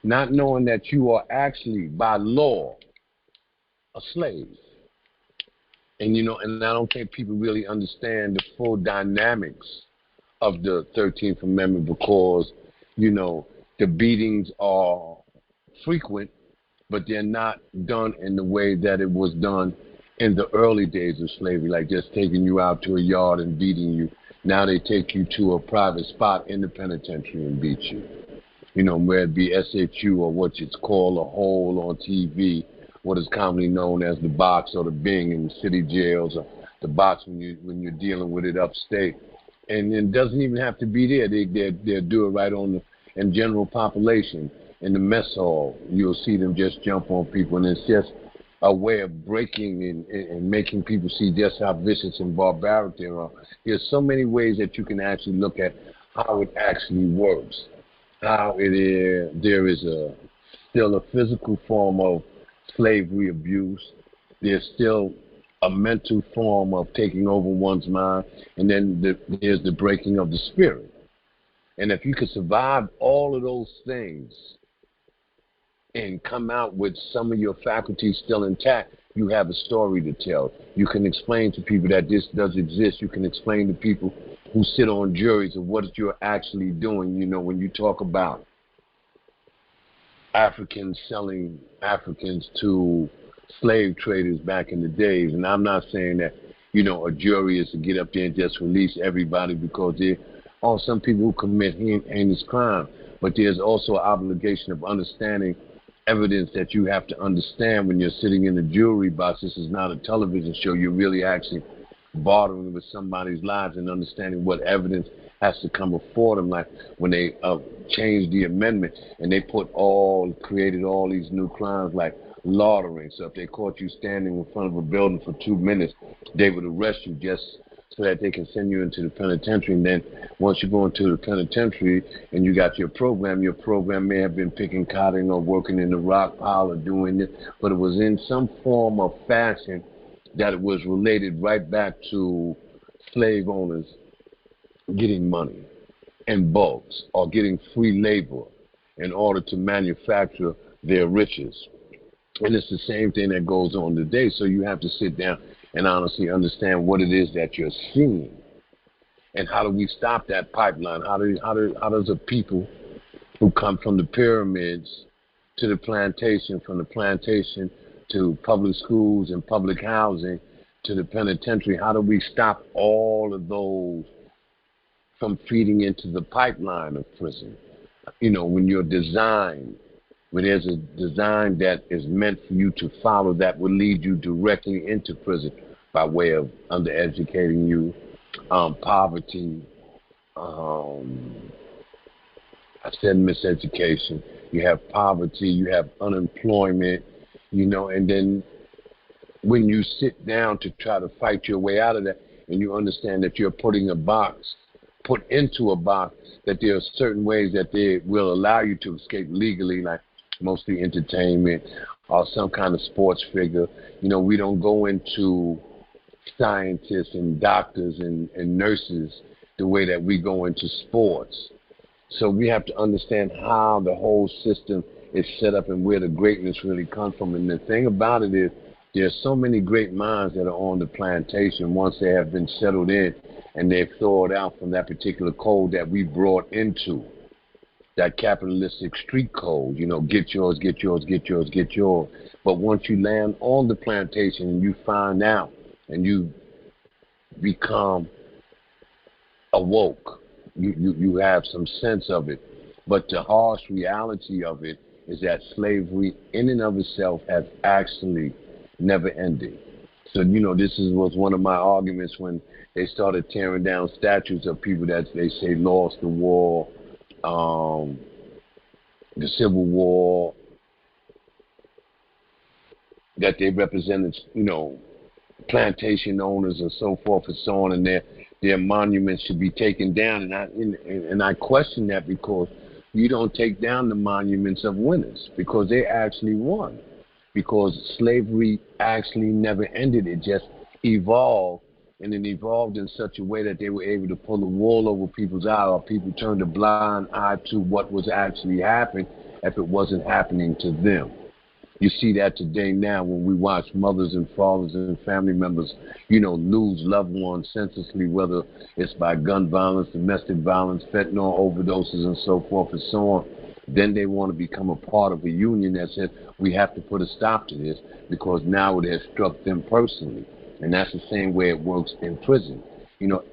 not knowing that you are actually, by law, a slave. And, you know, and I don't think people really understand the full dynamics of the 13th Amendment because, you know, the beatings are frequent, but they're not done in the way that it was done in the early days of slavery, like just taking you out to a yard and beating you. Now they take you to a private spot in the penitentiary and beat you. You know, whether it be SHU or what it's called a hole on TV, what is commonly known as the box or the Bing in city jails, or the box when you're dealing with it upstate. And it doesn't even have to be there. They'll do it right on in general population. In the mess hall, you'll see them just jump on people, and it's just a way of breaking and making people see just how vicious and barbaric they are. There's so many ways that you can actually look at how it actually works, how it is. There is still a physical form of slavery abuse. There's still a mental form of taking over one's mind, and then there's the breaking of the spirit. And if you could survive all of those things and come out with some of your faculties still intact, you have a story to tell. You can explain to people that this does exist. You can explain to people who sit on juries of what you're actually doing. You know, when you talk about Africans selling Africans to slave traders back in the days, and I'm not saying that, you know, a jury is to get up there and just release everybody because there are some people who commit heinous crime, but there's also an obligation of understanding evidence that you have to understand when you're sitting in the jury box. This is not a television show. You're really actually bartering with somebody's lives and understanding what evidence has to come before them. Like when they changed the amendment and they created all these new crimes like laundering. So if they caught you standing in front of a building for 2 minutes, they would arrest you just so that they can send you into the penitentiary. And then once you go into the penitentiary and you got your program may have been picking cotton or working in the rock pile or doing it, but it was in some form of fashion that it was related right back to slave owners getting money in bulks or getting free labor in order to manufacture their riches. And it's the same thing that goes on today. So you have to sit down and honestly understand what it is that you're seeing. And how do we stop that pipeline? How does a people who come from the pyramids to the plantation, from the plantation to public schools and public housing to the penitentiary, how do we stop all of those from feeding into the pipeline of prison? You know, when you're designed, when there's a design that is meant for you to follow that will lead you directly into prison by way of undereducating you, poverty, I said miseducation, you have poverty, you have unemployment, you know, and then when you sit down to try to fight your way out of that and you understand that you're put into a box, that there are certain ways that they will allow you to escape legally, like mostly entertainment or some kind of sports figure. You know, we don't go into scientists and doctors and nurses the way that we go into sports. So we have to understand how the whole system is set up and where the greatness really comes from. And the thing about it is there's so many great minds that are on the plantation once they have been settled in and they've thawed out from that particular code that we brought into, that capitalistic street code, you know, get yours, get yours, get yours, get yours. But once you land on the plantation and you find out and you become awoke, you have some sense of it. But the harsh reality of it is that slavery in and of itself has actually never ended. So, this was one of my arguments when they started tearing down statues of people that they say lost the war, the Civil War, that they represented, plantation owners and so forth and so on, and their monuments should be taken down. And I question that, because you don't take down the monuments of winners, because they actually won. Because slavery actually never ended. It just evolved, and it evolved in such a way that they were able to pull the wool over people's eye, or people turned a blind eye to what was actually happening if it wasn't happening to them. You see that today now when we watch mothers and fathers and family members, lose loved ones senselessly, whether it's by gun violence, domestic violence, fentanyl overdoses, and so forth and so on. Then they want to become a part of a union that says we have to put a stop to this, because now it has struck them personally. And that's the same way it works in prison.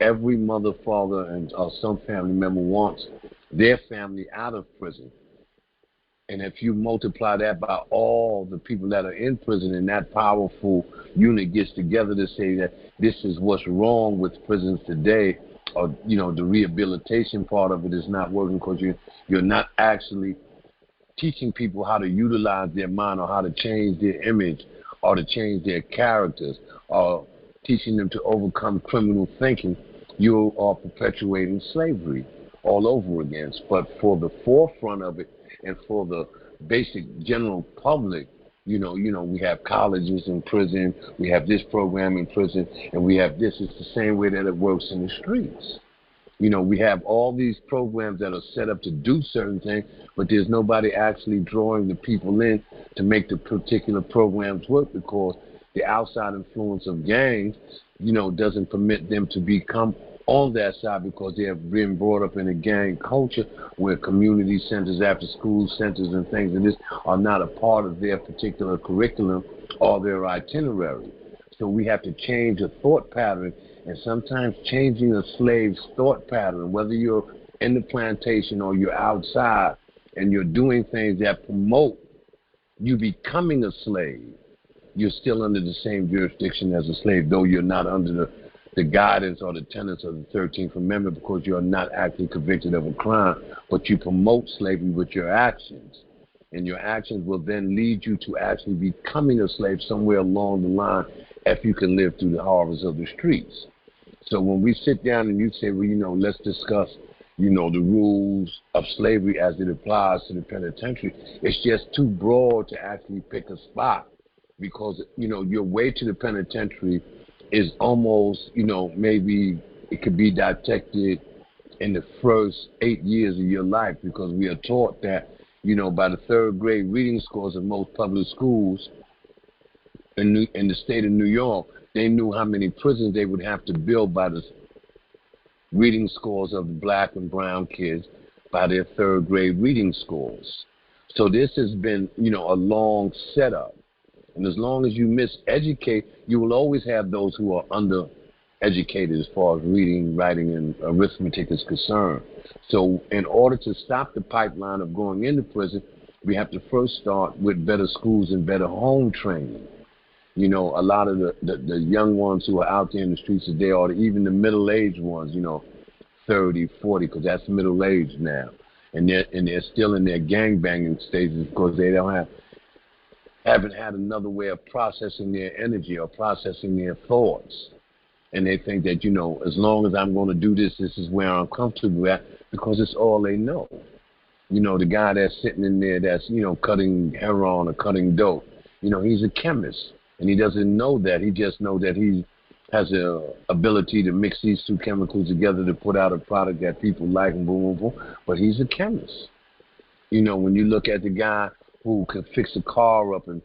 Every mother, father, and some family member wants their family out of prison. And if you multiply that by all the people that are in prison, and that powerful unit gets together to say that this is what's wrong with prisons today, or, the rehabilitation part of it is not working, because you're not actually teaching people how to utilize their mind, or how to change their image, or to change their characters, or teaching them to overcome criminal thinking, you are perpetuating slavery all over again. But for the forefront of it, and for the basic general public, we have colleges in prison, we have this program in prison, and we have this. It's the same way that it works in the streets. We have all these programs that are set up to do certain things, but there's nobody actually drawing the people in to make the particular programs work, because the outside influence of gangs, doesn't permit them to become on that side, because they have been brought up in a gang culture where community centers, after school centers, and things like this are not a part of their particular curriculum or their itinerary. So we have to change a thought pattern, and sometimes changing a slave's thought pattern, whether you're in the plantation or you're outside and you're doing things that promote you becoming a slave, you're still under the same jurisdiction as a slave, though you're not under the guidance or the tenets of the 13th Amendment, because you're not actually convicted of a crime, but you promote slavery with your actions. And your actions will then lead you to actually becoming a slave somewhere along the line, if you can live through the horrors of the streets. So when we sit down and you say, well, let's discuss, the rules of slavery as it applies to the penitentiary, it's just too broad to actually pick a spot, because, your way to the penitentiary is almost, maybe it could be detected in the first 8 years of your life, because we are taught that, by the third grade reading scores of most public schools in the state of New York, they knew how many prisons they would have to build by the reading scores of the black and brown kids by their third grade reading scores. So this has been, a long setup. And as long as you miseducate, you will always have those who are undereducated as far as reading, writing, and arithmetic is concerned. So in order to stop the pipeline of going into prison, we have to first start with better schools and better home training. A lot of the young ones who are out there in the streets today, or even the middle-aged ones, 30, 40, because that's middle age now. And they're still in their gang-banging stages, because they haven't had another way of processing their energy or processing their thoughts. And they think that, as long as I'm going to do this, this is where I'm comfortable at, because it's all they know. The guy that's sitting in there that's, cutting heroin or cutting dope, he's a chemist. And he doesn't know that. He just knows that he has the ability to mix these two chemicals together to put out a product that people like, and boom, boom, boom. But he's a chemist. When you look at the guy who can fix a car up and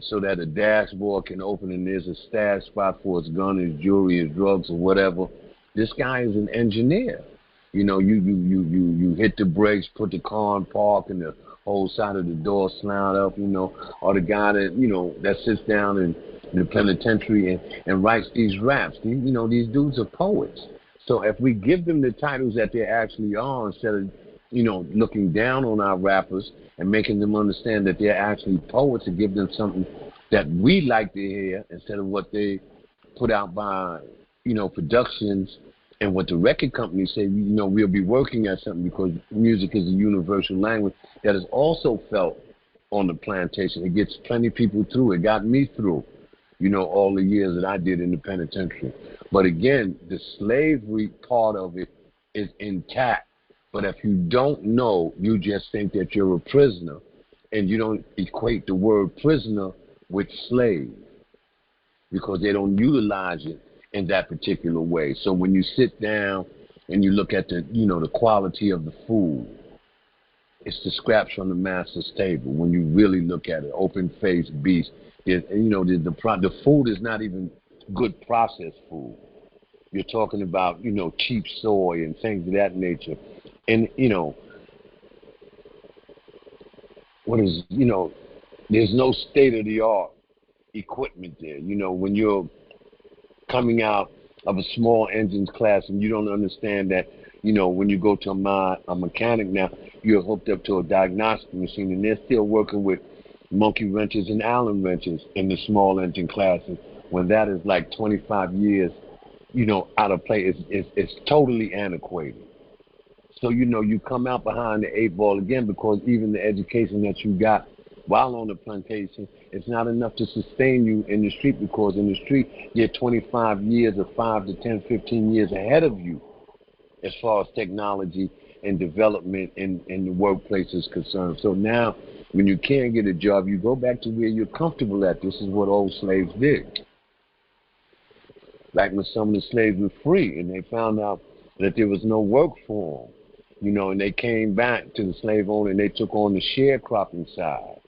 so that a dashboard can open and there's a stash spot for his gun, his jewelry, his drugs, or whatever, this guy is an engineer. You hit the brakes, put the car in park, and the whole side of the door slammed up, or the guy that, that sits down in the penitentiary and writes these raps. These dudes are poets. So if we give them the titles that they actually are, instead of, looking down on our rappers and making them understand that they're actually poets, and give them something that we like to hear instead of what they put out by, productions and what the record companies say. We'll be working at something because music is a universal language that is also felt on the plantation. It gets plenty of people through. It got me through, all the years that I did in the penitentiary. But again, the slavery part of it is intact. But if you don't know, you just think that you're a prisoner, and you don't equate the word prisoner with slave because they don't utilize it in that particular way. So when you sit down and you look at the quality of the food, it's the scraps from the master's table. When you really look at it, open-faced beast, the food is not even good processed food. You're talking about, cheap soy and things of that nature. And, there's no state-of-the-art equipment there. When you're coming out of a small engines class and you don't understand that, when you go to a mechanic now, you're hooked up to a diagnostic machine, and they're still working with monkey wrenches and Allen wrenches in the small engine classes, when that is like 25 years, out of play. It's totally antiquated. So, you come out behind the 8 ball again, because even the education that you got while on the plantation, it's not enough to sustain you in the street, because in the street, you're 25 years or 5 to 10, 15 years ahead of you as far as technology and development in the workplace is concerned. So now, when you can't get a job, you go back to where you're comfortable at. This is what old slaves did. Like when some of the slaves were free and they found out that there was no work for them, and they came back to the slave owner and they took on the sharecropping side.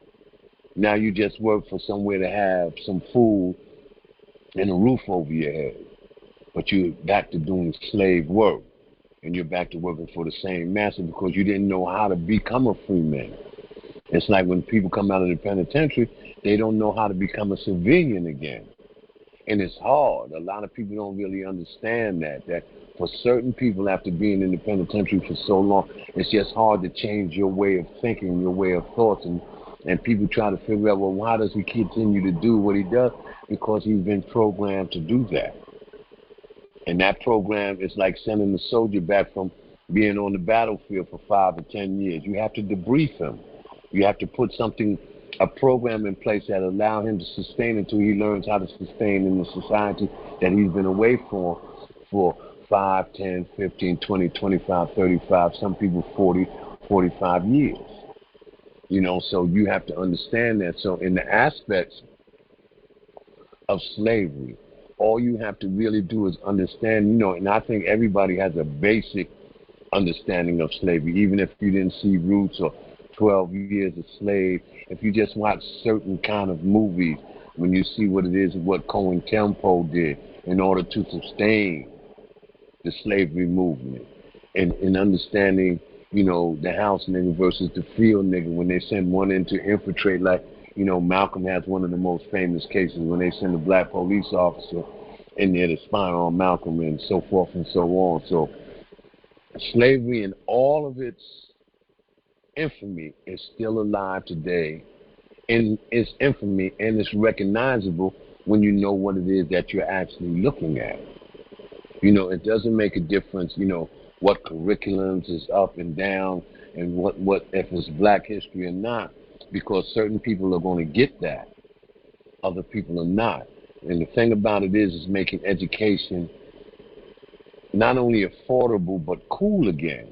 Now you just work for somewhere to have some food and a roof over your head. But you're back to doing slave work, and you're back to working for the same master because you didn't know how to become a free man. It's like when people come out of the penitentiary, they don't know how to become a civilian again. And it's hard. A lot of people don't really understand that for certain people, after being in the penitentiary for so long, it's just hard to change your way of thinking, your way of thoughts. And people try to figure out, well, why does he continue to do what he does? Because he's been programmed to do that. And that program is like sending a soldier back from being on the battlefield for 5 or 10 years. You have to debrief him. You have to put a program in place that allow him to sustain until he learns how to sustain in the society that he's been away for 5, 10, 15, 20, 25, 35, some people 40, 45 years. So you have to understand that. So in the aspects of slavery, all you have to really do is understand, and I think everybody has a basic understanding of slavery, even if you didn't see Roots or 12 Years a Slave. If you just watch certain kind of movies, when you see what it is and what COINTELPRO did in order to sustain the slavery movement, and understanding, the house nigga versus the field nigga, when they send one in to infiltrate, like, Malcolm has one of the most famous cases when they send a black police officer in there to spy on Malcolm and so forth and so on. So slavery in all of its infamy is still alive today, and it's infamy and it's recognizable when you know what it is that you're actually looking at. It doesn't make a difference, what curriculums is up and down and what if it's black history or not, because certain people are going to get that, other people are not. And the thing about it is making education not only affordable but cool again,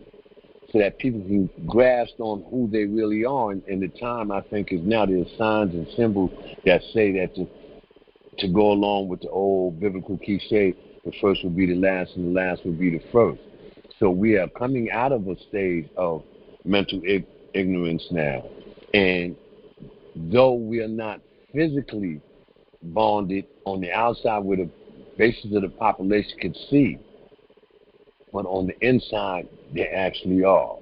so that people can grasp on who they really are. And the time, I think, is now. There's signs and symbols that say that to go along with the old biblical cliche, the first will be the last and the last will be the first. So we are coming out of a stage of mental ignorance now. And though we are not physically bonded on the outside where the basis of the population could see, but on the inside, they actually are.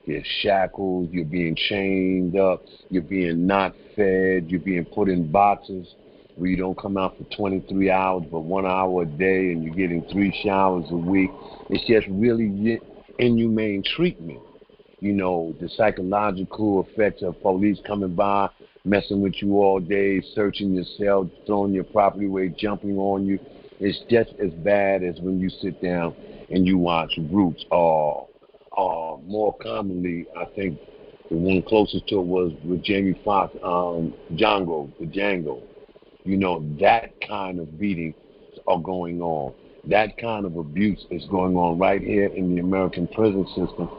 There's shackles, you're being chained up, you're being not fed, you're being put in boxes where you don't come out for 23 hours, but 1 hour a day, and you're getting 3 showers a week. It's just really inhumane treatment. The psychological effects of police coming by, messing with you all day, searching your cell, throwing your property away, jumping on you. It's just as bad as when you sit down and you watch Roots, or more commonly, I think the one closest to it was with Jamie Foxx, Django. You know, that kind of beating are going on. That kind of abuse is going on right here in the American prison system.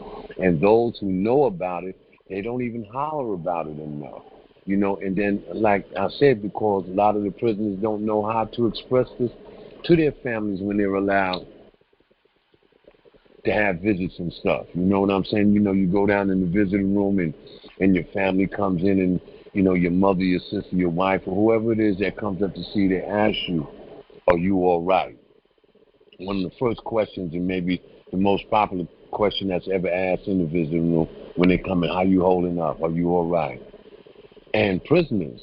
And those who know about it, they don't even holler about it enough. You know, and then, like I said, because a lot of the prisoners don't know how to express this to their families when they're allowed to have visits and stuff. You know what I'm saying? You know, you go down in the visiting room and your family comes in and, you know, your mother, your sister, your wife, or whoever it is that comes up to see, they ask you, are you all right? One of the first questions, and maybe the most popular question that's ever asked in the visiting room when they come in, how you holding up? Are you all right? And prisoners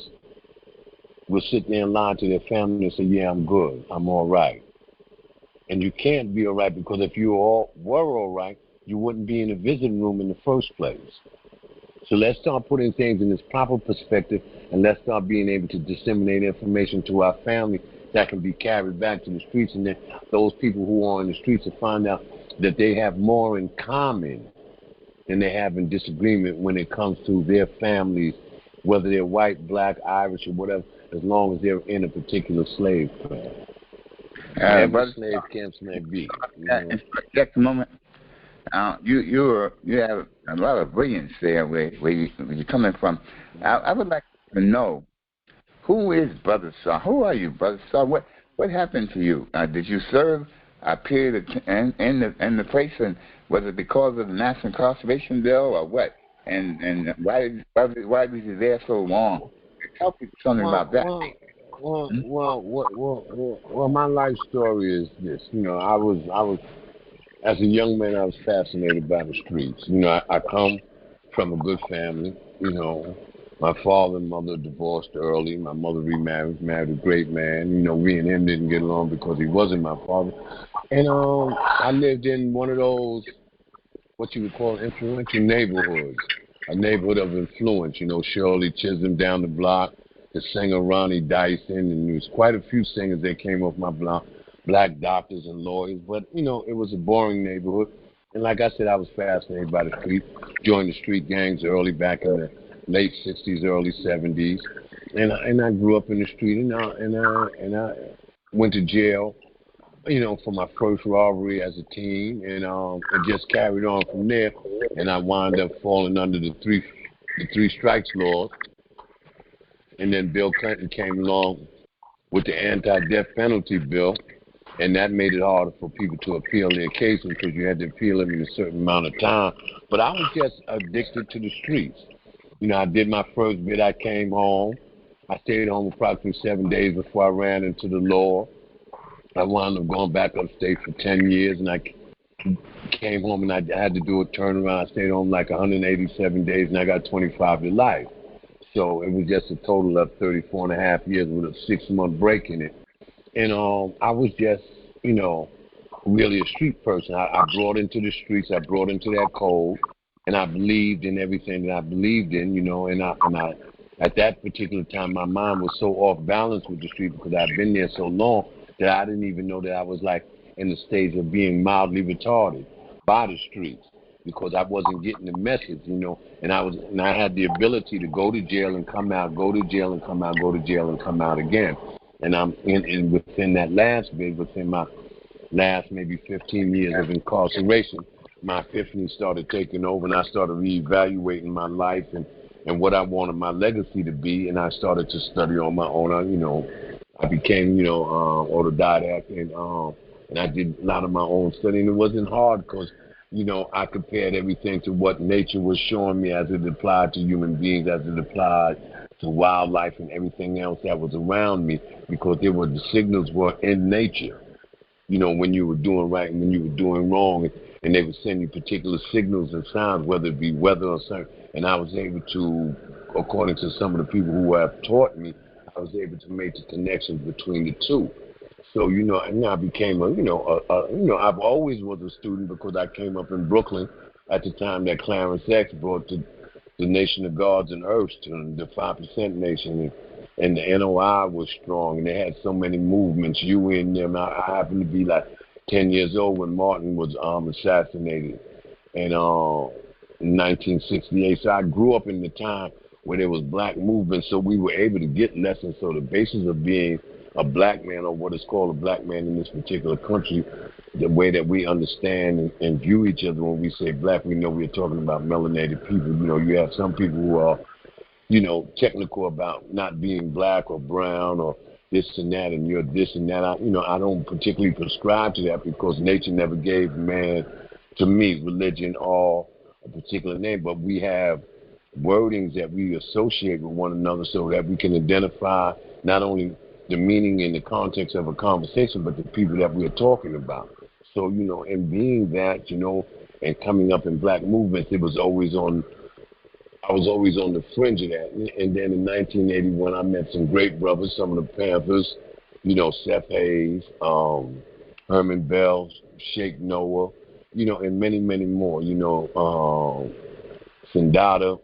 will sit there and lie to their family and say, yeah, I'm good. I'm all right. And you can't be all right, because if you all were all right, you wouldn't be in the visiting room in the first place. So let's start putting things in its proper perspective, and let's start being able to disseminate information to our family that can be carried back to the streets, and then those people who are in the streets will find out that they have more in common than they have in disagreement when it comes to their families, whether they're white, black, Irish, or whatever, as long as they're in a particular slave camp. Every slave camps may be. Just a moment. You have a lot of brilliance there where you're coming from. I would like to know, who is Brother Saw? Who are you, Brother Saw? What happened to you? Did you serve a period in the place, and was it because of the National Incarceration Bill or what? And why was you there so long? Tell people something about that. Well, my life story is this. You know, I was as a young man, I was fascinated by the streets. You know, I come from a good family. You know, my father and mother divorced early. My mother remarried, married a great man. You know, me and him didn't get along because he wasn't my father. And I lived in one of those, what you would call influential neighborhoods, a neighborhood of influence. You know, Shirley Chisholm down the block, the singer Ronnie Dyson, and there was quite a few singers that came off my block, black doctors and lawyers. But, you know, it was a boring neighborhood. And like I said, I was fascinated by the street, joined the street gangs early back in the late 60s, early 70s. And I grew up in the street, and I went to jail, you know, for my first robbery as a teen, and it just carried on from there. And I wound up falling under the three strikes laws. And then Bill Clinton came along with the anti-death penalty bill, and that made it harder for people to appeal their cases because you had to appeal them in a certain amount of time. But I was just addicted to the streets. You know, I did my first bit. I came home. I stayed home approximately 7 days before I ran into the law. I wound up going back upstate for 10 years, and I came home and I had to do a turnaround. I stayed home like 187 days, and I got 25 to life. So it was just a total of 34 and a half years with a 6-month break in it. And I was just, you know, really a street person. I brought into the streets. I brought into that code, and I believed in everything that I believed in, you know, and I at that particular time, my mind was so off balance with the street because I'd been there so long that I didn't even know that I was like in the stage of being mildly retarded by the streets because I wasn't getting the message, you know, and I had the ability to go to jail and come out, go to jail and come out, go to jail and come out again. And I'm in within that last bit, within my last maybe 15 years of incarceration, my epiphany started taking over, and I started reevaluating my life and what I wanted my legacy to be, and I started to study on my own. You know, I became, you know, autodidact, and I did a lot of my own studying. It wasn't hard because, you know, I compared everything to what nature was showing me as it applied to human beings, as it applied to wildlife and everything else that was around me, because the signals were in nature. You know, when you were doing right and when you were doing wrong, and they would send you particular signals and sounds, whether it be weather or something. And I was able to, according to some of the people who have taught me, I was able to make the connections between the two. So, you know, and I became I've always was a student because I came up in Brooklyn at the time that Clarence X brought the the Nation of Gods and Earths to the 5% Nation, and the NOI was strong, and they had so many movements. You in them. I happened to be like 10 years old when Martin was assassinated in 1968. So I grew up in the time where there was black movement, so we were able to get lessons. So the basis of being a black man, or what is called a black man in this particular country, the way that we understand and view each other when we say black, we know we're talking about melanated people. You know, you have some people who are, you know, technical about not being black or brown or this and that, and you're this and that. I don't particularly prescribe to that because nature never gave man, to me, religion or a particular name, but we have wordings that we associate with one another so that we can identify not only the meaning in the context of a conversation, but the people that we're talking about. So, you know, and being that, you know, and coming up in black movements, I was always on the fringe of that. And then in 1981, I met some great brothers, some of the Panthers, you know, Seth Hayes, Herman Bell, Sheikh Noah, you know, and many, many more, you know, Sindata,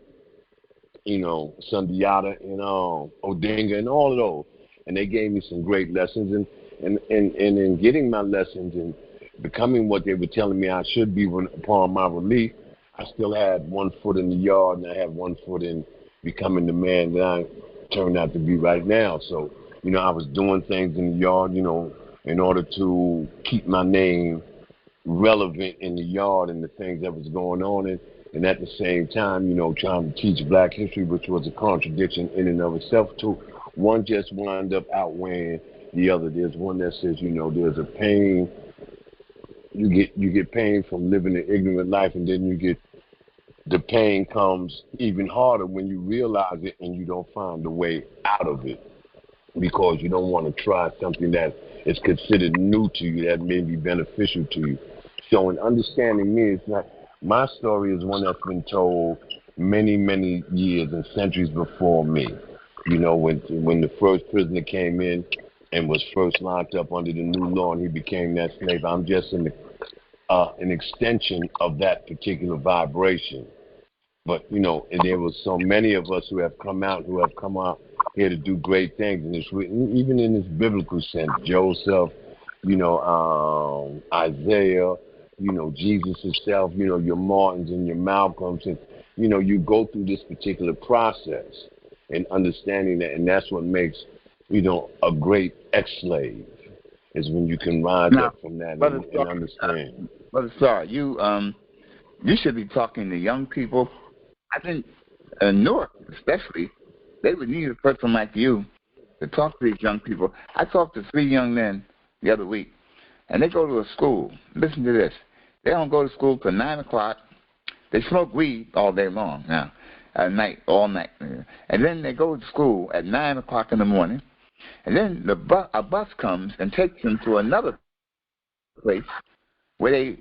you know, Sundiata, and Odinga, and all of those. And they gave me some great lessons. And in getting my lessons and becoming what they were telling me I should be upon my relief, I still had 1 foot in the yard, and I had 1 foot in becoming the man that I turned out to be right now. So, you know, I was doing things in the yard, you know, in order to keep my name relevant in the yard and the things that was going on. And at the same time, you know, trying to teach black history, which was a contradiction in and of itself, too. One just wound up outweighing the other. There's one that says, you know, there's a pain. You get pain from living an ignorant life, and then the pain comes even harder when you realize it and you don't find a way out of it because you don't want to try something that is considered new to you, that may be beneficial to you. So in understanding me, it's not, my story is one that's been told many, many years and centuries before me. You know, when the first prisoner came in and was first locked up under the new law and he became that slave, I'm just an extension of that particular vibration. But, you know, and there was so many of us who have come out here to do great things. And it's even in this biblical sense, Joseph, you know, Isaiah, you know, Jesus himself, you know, your Martins and your Malcolms. And, you know, you go through this particular process and understanding that. And that's what makes, you know, a great ex-slave is when you can rise up from that and understand. Brother Star, you should be talking to young people. I think in Newark especially, they would need a person like you to talk to these young people. I talked to 3 young men the other week, and they go to a school. Listen to this. They don't go to school till 9 o'clock. They smoke weed all day long now, at night, all night. And then they go to school at 9 o'clock in the morning, and then a bus comes and takes them to another place where they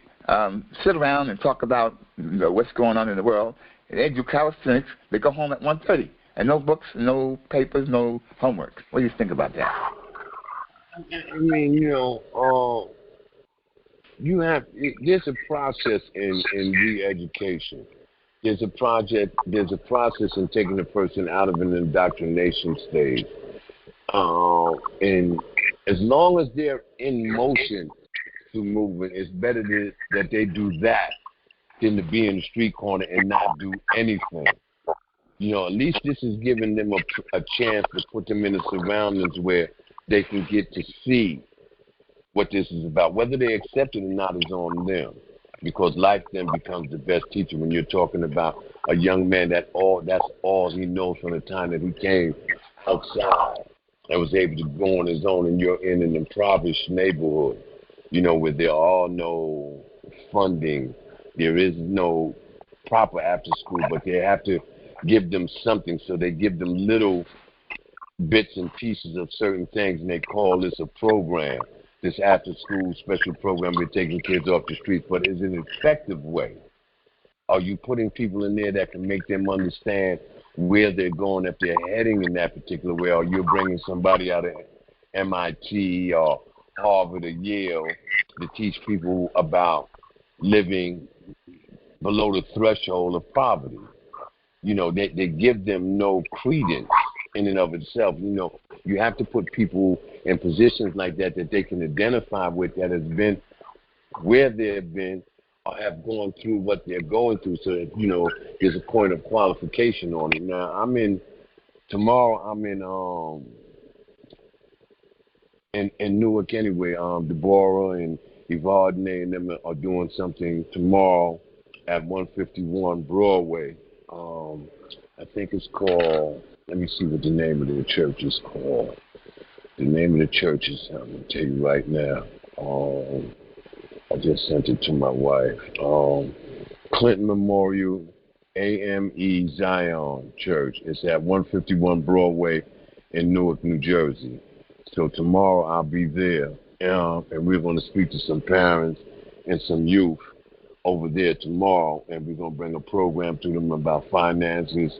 sit around and talk about what's going on in the world. They do calisthenics. They go home at 1:30, and no books, no papers, no homework. What do you think about that? I mean, you know, there's a process in re-education. There's a process in taking a person out of an indoctrination stage. And as long as they're in motion through movement, it's better that they do that than to be in the street corner and not do anything. You know, at least this is giving them a chance to put them in the surroundings where they can get to see what this is about. Whether they accept it or not is on them, because life then becomes the best teacher when you're talking about a young man that's all he knows from the time that he came outside and was able to go on his own, and you're in an impoverished neighborhood, you know, where there are no funding. There is no proper after school, but they have to give them something, so they give them little bits and pieces of certain things, and they call this a program, this after school special program. We're taking kids off the streets, but is it an effective way? Are you putting people in there that can make them understand where they're going if they're heading in that particular way? Or you're bringing somebody out of MIT or Harvard or Yale to teach people about living below the threshold of poverty? they give them no credence in and of itself. You have to put people in positions like that they can identify with, that has been where they've been or have gone through what they're going through, so that, there's a point of qualification on it. Now, tomorrow I'm in Newark anyway. Deborah and Evardne and them are doing something tomorrow at 151 Broadway. I think it's called, let me see what the name of the church is called. The name of the church is, I'm going to tell you right now. I just sent it to my wife. Clinton Memorial AME Zion Church. It's at 151 Broadway in Newark, New Jersey. So tomorrow I'll be there, and we're going to speak to some parents and some youth over there tomorrow, and we're going to bring a program to them about finances,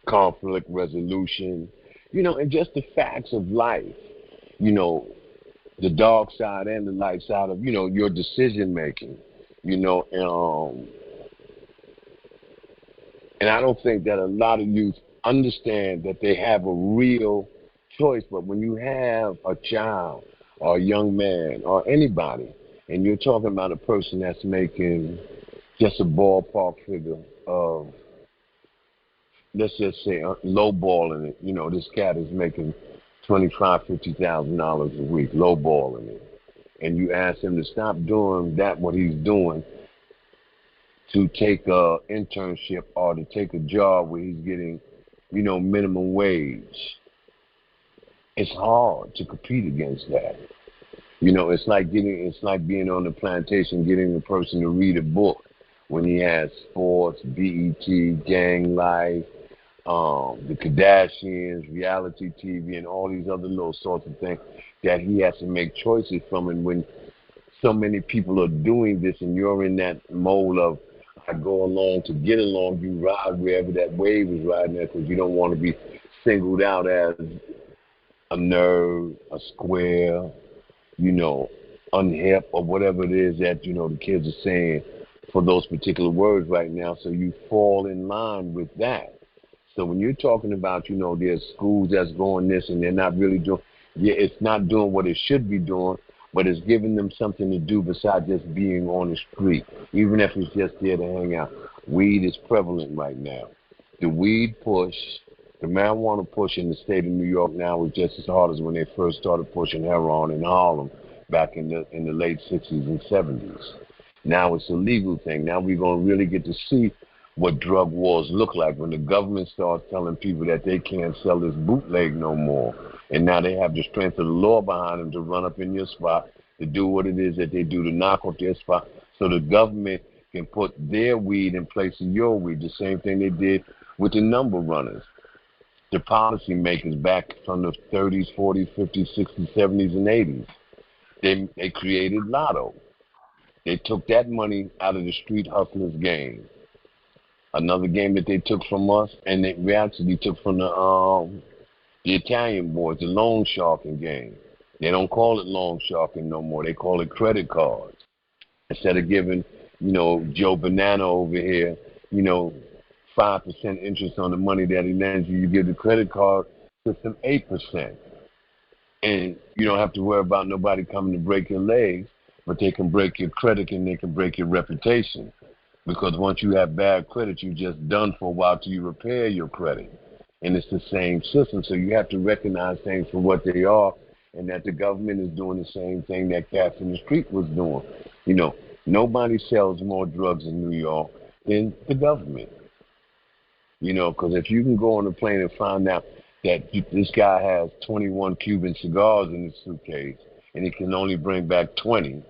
conflict resolution, and just the facts of life, the dark side and the light side of, your decision making, and I don't think that a lot of youth understand that they have a real choice. But when you have a child or a young man or anybody, and you're talking about a person that's making just a ballpark figure of, let's just say, lowballing it. This cat is making $25,000-$50,000 a week, lowballing it, and you ask him to stop doing what he's doing, to take a internship or to take a job where he's getting, minimum wage. It's hard to compete against that. It's like being on the plantation, getting a person to read a book when he has sports, BET, gang life, the Kardashians, reality TV, and all these other little sorts of things that he has to make choices from. And when so many people are doing this and you're in that mode of, I go along to get along, you ride wherever that wave is riding at, because you don't want to be singled out as a nerd, a square, unhip, or whatever it is that, the kids are saying for those particular words right now. So you fall in line with that. So when you're talking about, there's schools that's going this and they're not really doing, it's not doing what it should be doing, but it's giving them something to do besides just being on the street, even if it's just there to hang out. Weed is prevalent right now. The weed push, the marijuana push in the state of New York now is just as hard as when they first started pushing heroin in Harlem back in the late 60s and 70s. Now it's a legal thing. Now we're going to really get to see what drug wars look like when the government starts telling people that they can't sell this bootleg no more. And now they have the strength of the law behind them to run up in your spot, to do what it is that they do, to knock off their spot, so the government can put their weed in place of your weed, the same thing they did with the number runners. The policymakers back from the 30s, 40s, 50s, 60s, 70s, and 80s, they created Lotto. They took that money out of the street hustlers game. Another game that they took from us, and we actually took from the Italian boys, the loan sharking game. They don't call it loan sharking no more. They call it credit cards. Instead of giving, Joe Banana over here, 5% interest on the money that he lends you, you give the credit card system 8%. And you don't have to worry about nobody coming to break your legs, but they can break your credit and they can break your reputation. Because once you have bad credit, you're just done for a while till you repair your credit. And it's the same system. So you have to recognize things for what they are, and that the government is doing the same thing that cats in the street was doing. Nobody sells more drugs in New York than the government. Because if you can go on a plane and find out that this guy has 21 Cuban cigars in his suitcase, and he can only bring back 20,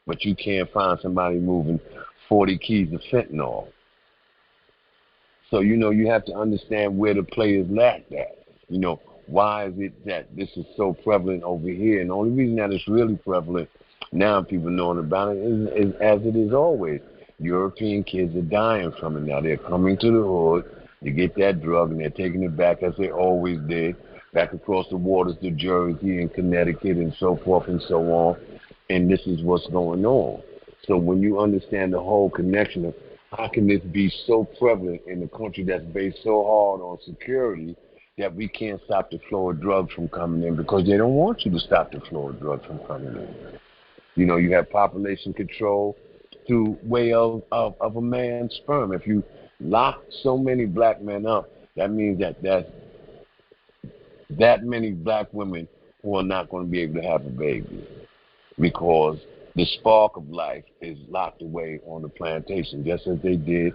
but you can't find somebody moving 40 keys of fentanyl. So, you have to understand where the players lack that. Why is it that this is so prevalent over here? And the only reason that it's really prevalent now, people knowing about it, is as it is always. European kids are dying from it now. They're coming to the hood to get that drug, and they're taking it back, as they always did, back across the waters to Jersey and Connecticut and so forth and so on. And this is what's going on. So when you understand the whole connection of How can this be so prevalent in a country that's based so hard on security that we can't stop the flow of drugs from coming in because they don't want you to stop the flow of drugs from coming in? You know, you have population control through way of a man's sperm. If you lock so many black men up, that means that many black women who are not going to be able to have a baby because the spark of life is locked away on the plantation, just as they did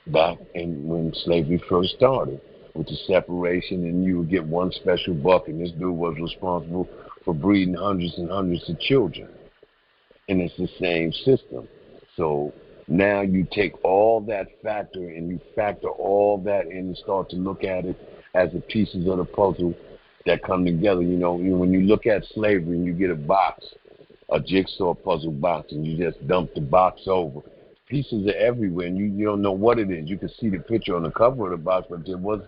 back when slavery first started, with the separation, and you would get one special buck, and this dude was responsible for breeding hundreds and hundreds of children. And it's the same system. So now you take all that factor and you factor all that in and start to look at it as the pieces of the puzzle that come together. You know, when you look at slavery and you get a box, a jigsaw puzzle box, and you just dump the box over, pieces are everywhere, and you don't know what it is. You can see the picture on the cover of the box, but there was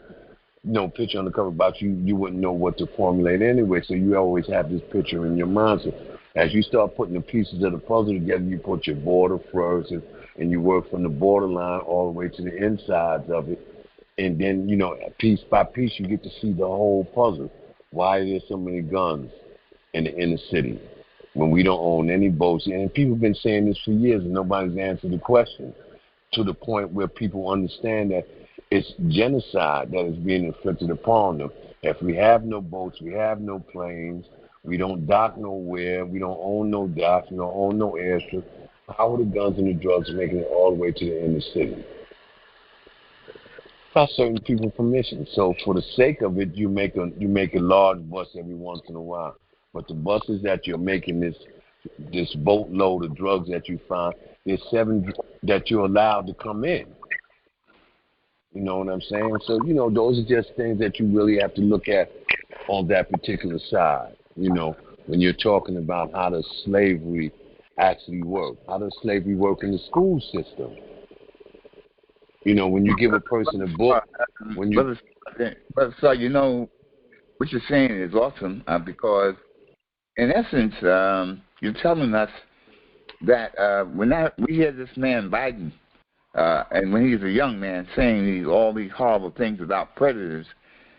no picture on the cover of the box. You wouldn't know what to formulate anyway, so you always have this picture in your mind. So as you start putting the pieces of the puzzle together, you put your border first, and you work from the borderline all the way to the insides of it. And then, you know, piece by piece, you get to see the whole puzzle. Why are there so many guns in the inner city when we don't own any boats? And people have been saying this for years, and nobody's answered the question, to the point where people understand that it's genocide that is being inflicted upon them. If we have no boats, we have no planes, we don't dock nowhere, we don't own no docks, we don't own no airstrip, how are the guns and the drugs making it all the way to the inner city? By certain people permission. So for the sake of it, you make a large bus every once in a while. But the buses that you're making, this boatload of drugs that you find, there's 7 that you're allowed to come in. You know what I'm saying? So, you know, those are just things that you really have to look at on that particular side. You know, when you're talking about how does slavery actually work? How does slavery work in the school system? You know, when you give a person a book, when you... Brother, so you know, what you're saying is awesome because, in essence, you're telling us that we hear this man Biden, and when he's a young man saying all these horrible things about predators,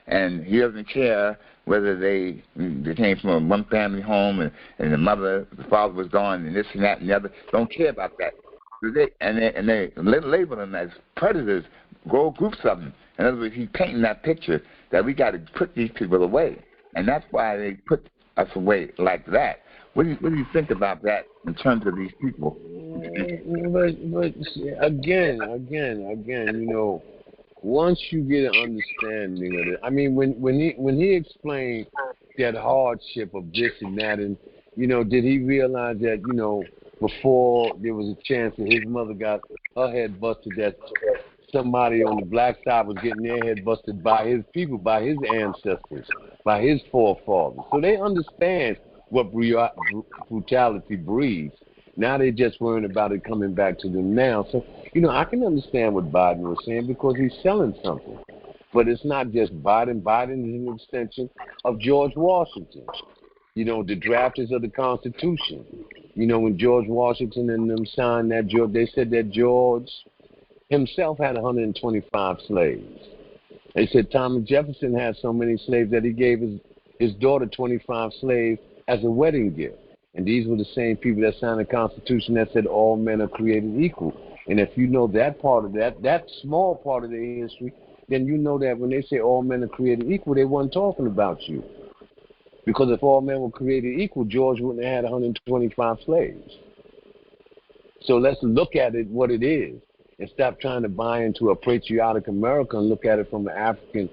and he doesn't care whether they came from a one-family home and the father was gone, and this and that and the other, don't care about that. They label them as predators, grow groups of them. In other words, he's painting that picture that we got to put these people away, and that's why they put us away like that. What do you think about that in terms of these people? But again, you know, once you get an understanding of it, I mean, when he explained that hardship of this and that, and you know, did he realize that, you know, before there was a chance that his mother got her head busted, that somebody on the black side was getting their head busted by his people, by his ancestors, by his forefathers. So they understand what brutality breeds. Now they're just worrying about it coming back to them now. So, you know, I can understand what Biden was saying because he's selling something. But it's not just Biden. Biden is an extension of George Washington. You know, the drafters of the Constitution. You know, when George Washington and them signed that, they said that George himself had 125 slaves. They said Thomas Jefferson had so many slaves that he gave his daughter 25 slaves as a wedding gift. And these were the same people that signed the Constitution that said all men are created equal. And if you know that part of that small part of their history, then you know that when they say all men are created equal, they weren't talking about you. Because if all men were created equal, George wouldn't have had 125 slaves. So let's look at it what it is and stop trying to buy into a patriotic America and look at it from an African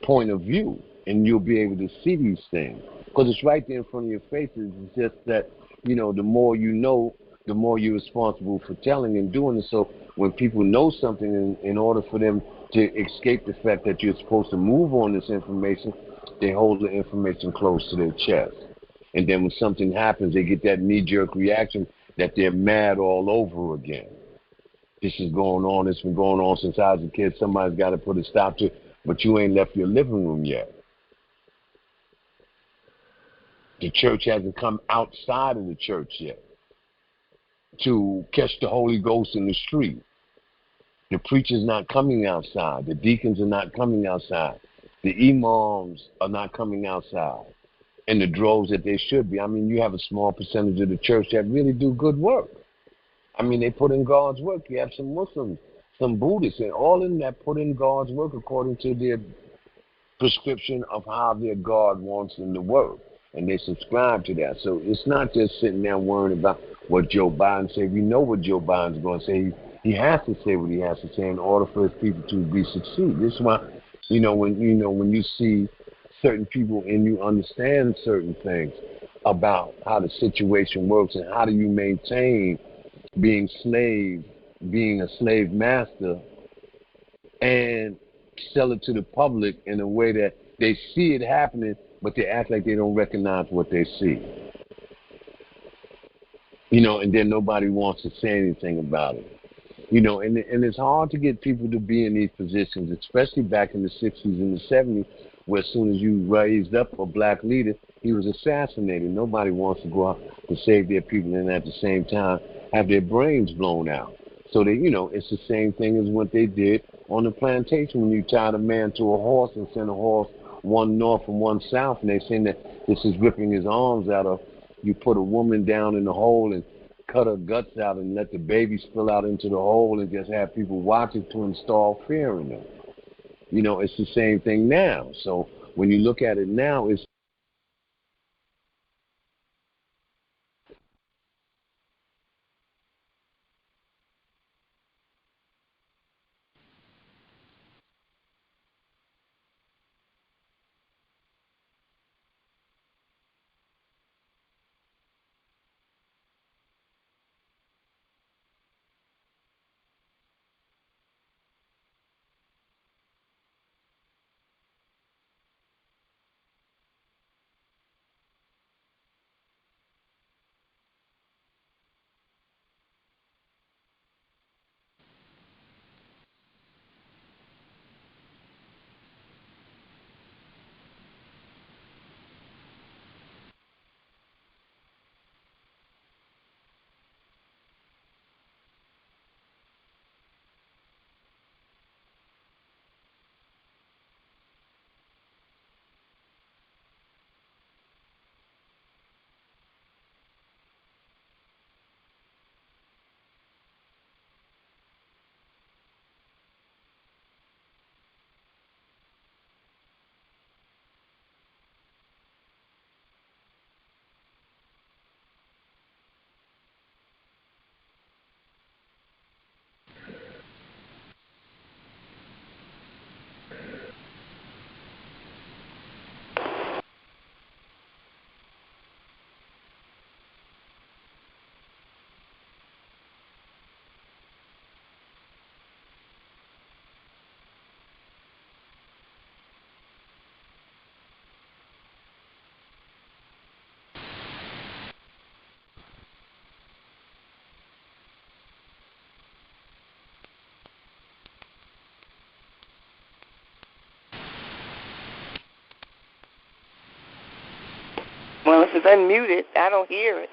point of view, and you'll be able to see these things. Because it's right there in front of your faces. It's just that, you know, the more you know, the more you're responsible for telling and doing it. So when people know something, in order for them to escape the fact that you're supposed to move on this information, they hold the information close to their chest. And then when something happens, they get that knee-jerk reaction that they're mad all over again. This is going on. It's been going on since I was a kid. Somebody's got to put a stop to it, but you ain't left your living room yet. The church hasn't come outside of the church yet to catch the Holy Ghost in the street. The preacher's not coming outside. The deacons are not coming outside. The imams are not coming outside in the droves that they should be. I mean, you have a small percentage of the church that really do good work. I mean, they put in God's work. You have some Muslims, some Buddhists, and all of them that put in God's work according to their prescription of how their God wants them to work. And they subscribe to that. So it's not just sitting there worrying about what Joe Biden said. We know what Joe Biden's going to say. He has to say what he has to say in order for his people to succeed. This is why, when you see certain people and you understand certain things about how the situation works and how do you maintain being a slave master and sell it to the public in a way that they see it happening, but they act like they don't recognize what they see. And then nobody wants to say anything about it. And it's hard to get people to be in these positions, especially back in the 60s and the 70s, where as soon as you raised up a black leader, he was assassinated. Nobody wants to go out to save their people and at the same time have their brains blown out. So it's the same thing as what they did on the plantation when you tied a man to a horse and sent a horse one north and one south, and they saying that this is ripping his arms out of. You put a woman down in the hole and cut her guts out and let the baby spill out into the hole and just have people watch it to install fear in them. It's the same thing now. So when you look at it now, it's Well, if it's unmuted, I don't hear it.